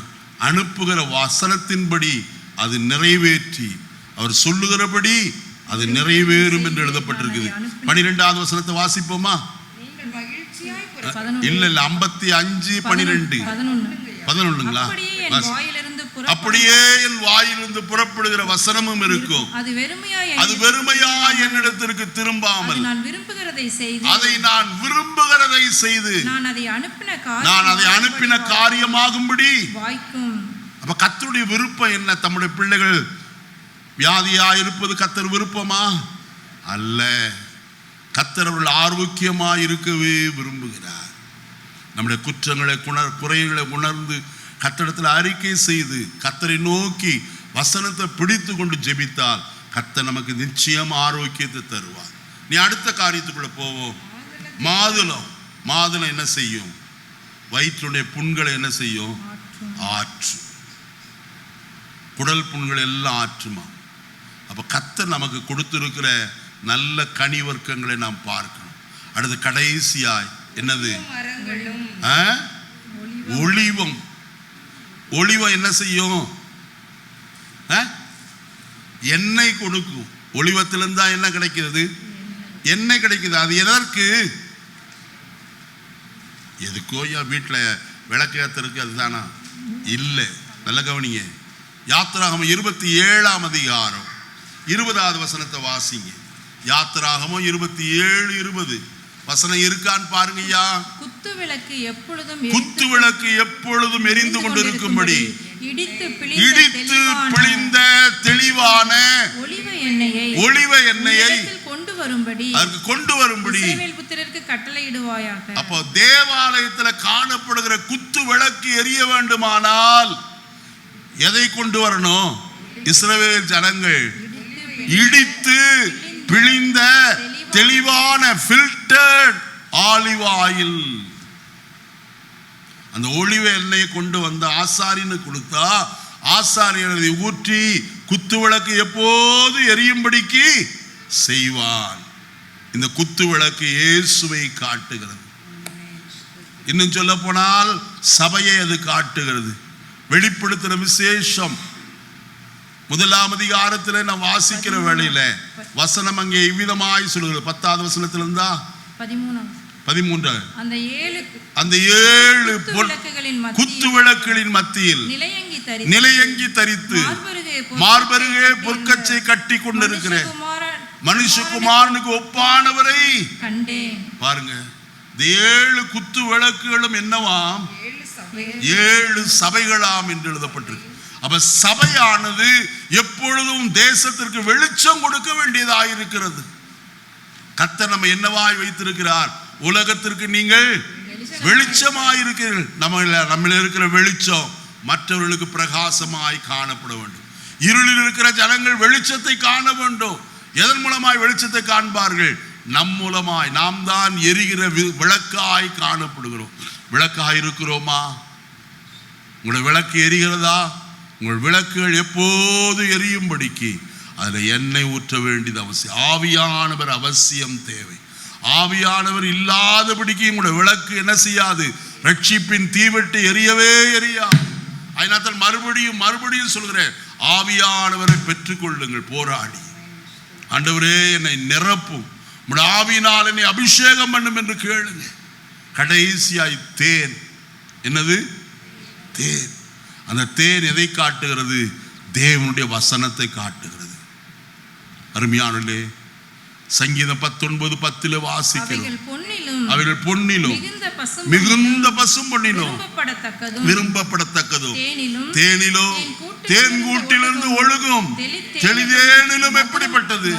அனுப்புகிற வசனத்தின்படி அது நிறைவேற்றி, அவர் சொல்லுகிறபடி அது நிறைவேறும் என்று எழுதப்பட்டிருக்குது. 12வது வசனத்தை வாசிப்போமா? இல்ல 55 12 11ங்களா? அப்படியே என் வாயிலிருந்து புறப்படுகிற வசனமும் இருக்கும். அது வெறுமையாய் என்னிடத்திற்கு திரும்பாமல் அதை நான் விரும்புகிறதை செய்து நான் அதை அனுப்பின காரியமாகும்படி. அப்ப கர்த்தருடைய விருப்பம் என்ன? தம்முடைய பிள்ளைகள் வியாதியா இருப்பது கர்த்தர் விருப்பமா? அல்ல. கர்த்தர் அவர்கள் ஆரோக்கியமாய் இருக்கவே விரும்புகிறார். நம்முடைய குற்றங்களை குறைகளை உணர்ந்து கர்த்தரிடத்தில் அறிக்கை செய்து கர்த்தரை நோக்கி வசனத்தை பிடித்து கொண்டு ஜெபித்தால் கர்த்தர் நமக்கு நிச்சயம் ஆரோக்கியத்தை தருவார். நீ அடுத்த காரியத்துக்குள்ள போவோம். மாதுளம் என்ன செய்யும்? வயிற்றுடைய புண்களை என்ன செய்யும்? ஆற்று. குடல் புண்கள் எல்லாம் ஆற்றுமா? அப்ப கர்த்தர் நமக்கு கொடுத்திருக்கிற நல்ல கனி வர்க்கங்களை நாம் பார்க்கணும். அடுத்து கடைசியாய் என்னது? ஒளிவம் என்ன செய்யும்? எண்ணெய் கொடுக்கும். ஒளிவத்திலிருந்து தான் என்ன கிடைக்கிறது? எண்ணெய் கிடைக்குது. அது எதற்கு? எதுக்கோ வீட்டில் விளக்கு ஏத்தருக்கு அதுதானா? இல்லை. நல்ல கவனிங்க. யாத்திராகமம் 27ஆம் அதிகாரம் 20வது வசனத்தை வாசிங்க. யாத்திராகமம் 27:20 வசனம் இருக்கான்னு பாருங்கய்யா. குத்து விளக்கு எப்பொழுதும் எரிந்து கொண்டிருக்கும்படி இடித்து பிழிந்த தெளிவான ஒலிவ எண்ணெயை கொண்டு வரும்படி அதற்கு கொண்டு வரும்படி இஸ்ரவேல் புத்திரருக்கு கட்டளையிடுவாயாக. அப்போ தேவாலயத்தில் காணப்படுகிற குத்து விளக்கு எரிய வேண்டுமானால் எதை கொண்டு வரணும்? இஸ்ரவேல் ஜனங்கள் இடித்து பிழிந்த தெளிவான ஃபில்டர்ட் ஆலிவ் ஆயில், அந்த ஒலிவ எண்ணெயை கொண்டு வந்த ஆசாரியனு கொடுத்தா ஆசாரியனை ஊற்றி குத்து விளக்கு எப்போது எரியும்படிக்கு செய்வான். இந்த குத்து விளக்கு இயேசுவை காட்டுகிறது. இன்னும் சொல்ல போனால் சபையை அது காட்டுகிறது. வெளிப்படுத்துகிற விசேஷம் 1ஆம் அதிகாரத்தில் நாம் வாசிக்கிற வேளையில வசனம் அங்கே இவ்விதமாய் சொல்கிறது. 10வது வசனத்துல இருந்தா 13 அந்த 7 குத்து விளக்குகளின் மத்தியில் நிலையங்கி தரித்து மார்பருகே பொற்கச்சை கட்டி கொண்டிருக்கிற மனுஷகுமாரனுக்கு ஒப்பானவரை கண்டேன். பாருங்க, இந்த 7 குத்து விளக்குகளும் என்னவாம்? 7 சபைகளாம் என்று எழுதப்பட்டிருக்கு. அப்ப சபையானது எப்பொழுதும் தேசத்திற்கு வெளிச்சம் கொடுக்க வேண்டியதாக இருக்கிறது. கர்த்தர் நம்ம என்னவாய் வைத்திருக்கிறார்? உலகத்திற்கு நீங்கள் வெளிச்சமாயிருக்கிறீர்கள். நம்ம இருக்கிற வெளிச்சம் மற்றவர்களுக்கு பிரகாசமாய் காணப்பட வேண்டும். இருளில் இருக்கிற ஜனங்கள் வெளிச்சத்தை காண வேண்டும். எதன் மூலமாய் வெளிச்சத்தை காண்பார்கள்? நம் மூலமாய். நாம் தான் எரிகிற விளக்காய் காணப்படுகிறோம். விளக்காய் இருக்கிறோமா? உங்களுடைய விளக்கு எரிகிறதா? உங்கள் விளக்குகள் எப்போது எரியும்படிக்கு அதில் எண்ணெய் ஊற்ற வேண்டியது அவசியம். ஆவியானவர் அவசியம் தேவை. ஆவியானவர் இல்லாதபடிக்கு உங்களுடைய விளக்கு என்ன செய்யாது? ரட்சிப்பின் தீவெட்டு எரியவே எரியாது. அதனால்தான் மறுபடியும் சொல்கிறேன், ஆவியானவரை பெற்றுக்கொள்ளுங்கள். போராடி, ஆண்டவரே என்னை நிரப்பும், உங்களுடைய ஆவியினால் என்னை அபிஷேகம் பண்ணும் என்று கேளுங்க. கடைசியாய் தேன். என்னது? தேன். அந்த தேன் எதை காட்டுகிறது? தேவனுடைய வசனத்தை காட்டுகிறது. அருமையானே, சங்கீதம் 19:10 வாசிக்கிறோம். அவர்கள் பொன்னிலும் மிகுந்த பசும் பொன்னிலும் விரும்பப்படத்தக்கதும் தேனிலும் தேன்கூட்டிலிருந்து ஒழுகும் தெளிதேனிலும் எப்படிப்பட்டது?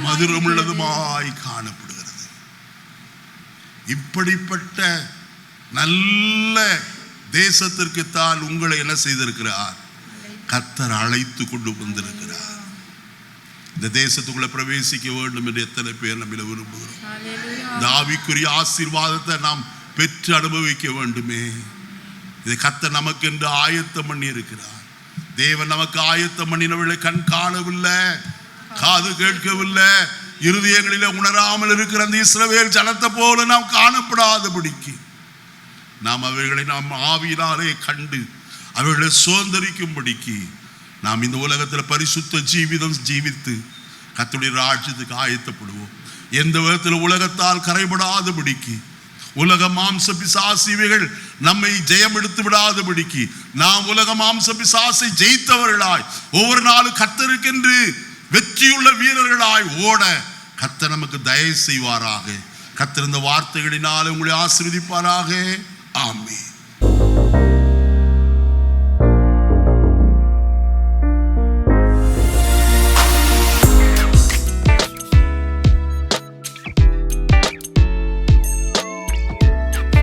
மதுரமுள்ளதுமாய் காணப்படுகிறது. இப்படிப்பட்ட நல்ல தேசத்திற்கு தான் உங்களை என்ன செய்திருக்கிறார்? கர்த்தர் அழைத்து கொண்டு வந்திருக்கிறார். இந்த தேசத்துக்குள்ள பிரவேசிக்க வேண்டும் என்று எத்தனை பேர் நம்ம விரும்புகிறோம்? இந்த ஆவிக்குரிய ஆசீர்வாதத்தை நாம் பெற்று அனுபவிக்க வேண்டுமே. இதை கர்த்தர் நமக்கு என்று ஆயத்தம் பண்ணி இருக்கிறார். தேவன் நமக்கு ஆயத்தம் பண்ணினவர்களை கண் காணவில்லை, காது கேட்கவில்லை, இருதயங்களில உணராமல் இருக்கிற அந்த இஸ்ரவேல் ஜனத்தை போல நாம் காணப்படாதபடிக்கு நாம் அவர்களை நாம் ஆவியினாலே கண்டு அவர்களை சுதந்தரிக்கும்படிக்கு நாம் இந்த உலகத்தில் பரிசுத்த ஜீவிதம் ஜீவித்து கர்த்தருடைய ராஜ்யத்துக்கு ஆயத்தப்படுவோம். எந்த விதத்தில் உலகத்தால் கரைபடாதபடிக்கு, உலக மாம்ச பிசாசிகள் நம்மை ஜெயம் எடுத்து விடாதபடிக்கு, நாம் உலக மாம்ச பிசாசை ஜெயித்தவர்களாய் ஒவ்வொரு நாளும் கர்த்தருக்கென்று வெற்றியுள்ள வீரர்களாய் ஓட கர்த்தர் நமக்கு தயவு செய்வாராக. கர்த்தர் இந்த வார்த்தைகளினால் உங்களை ஆசீர்வதிப்பாராக. ஆமென்.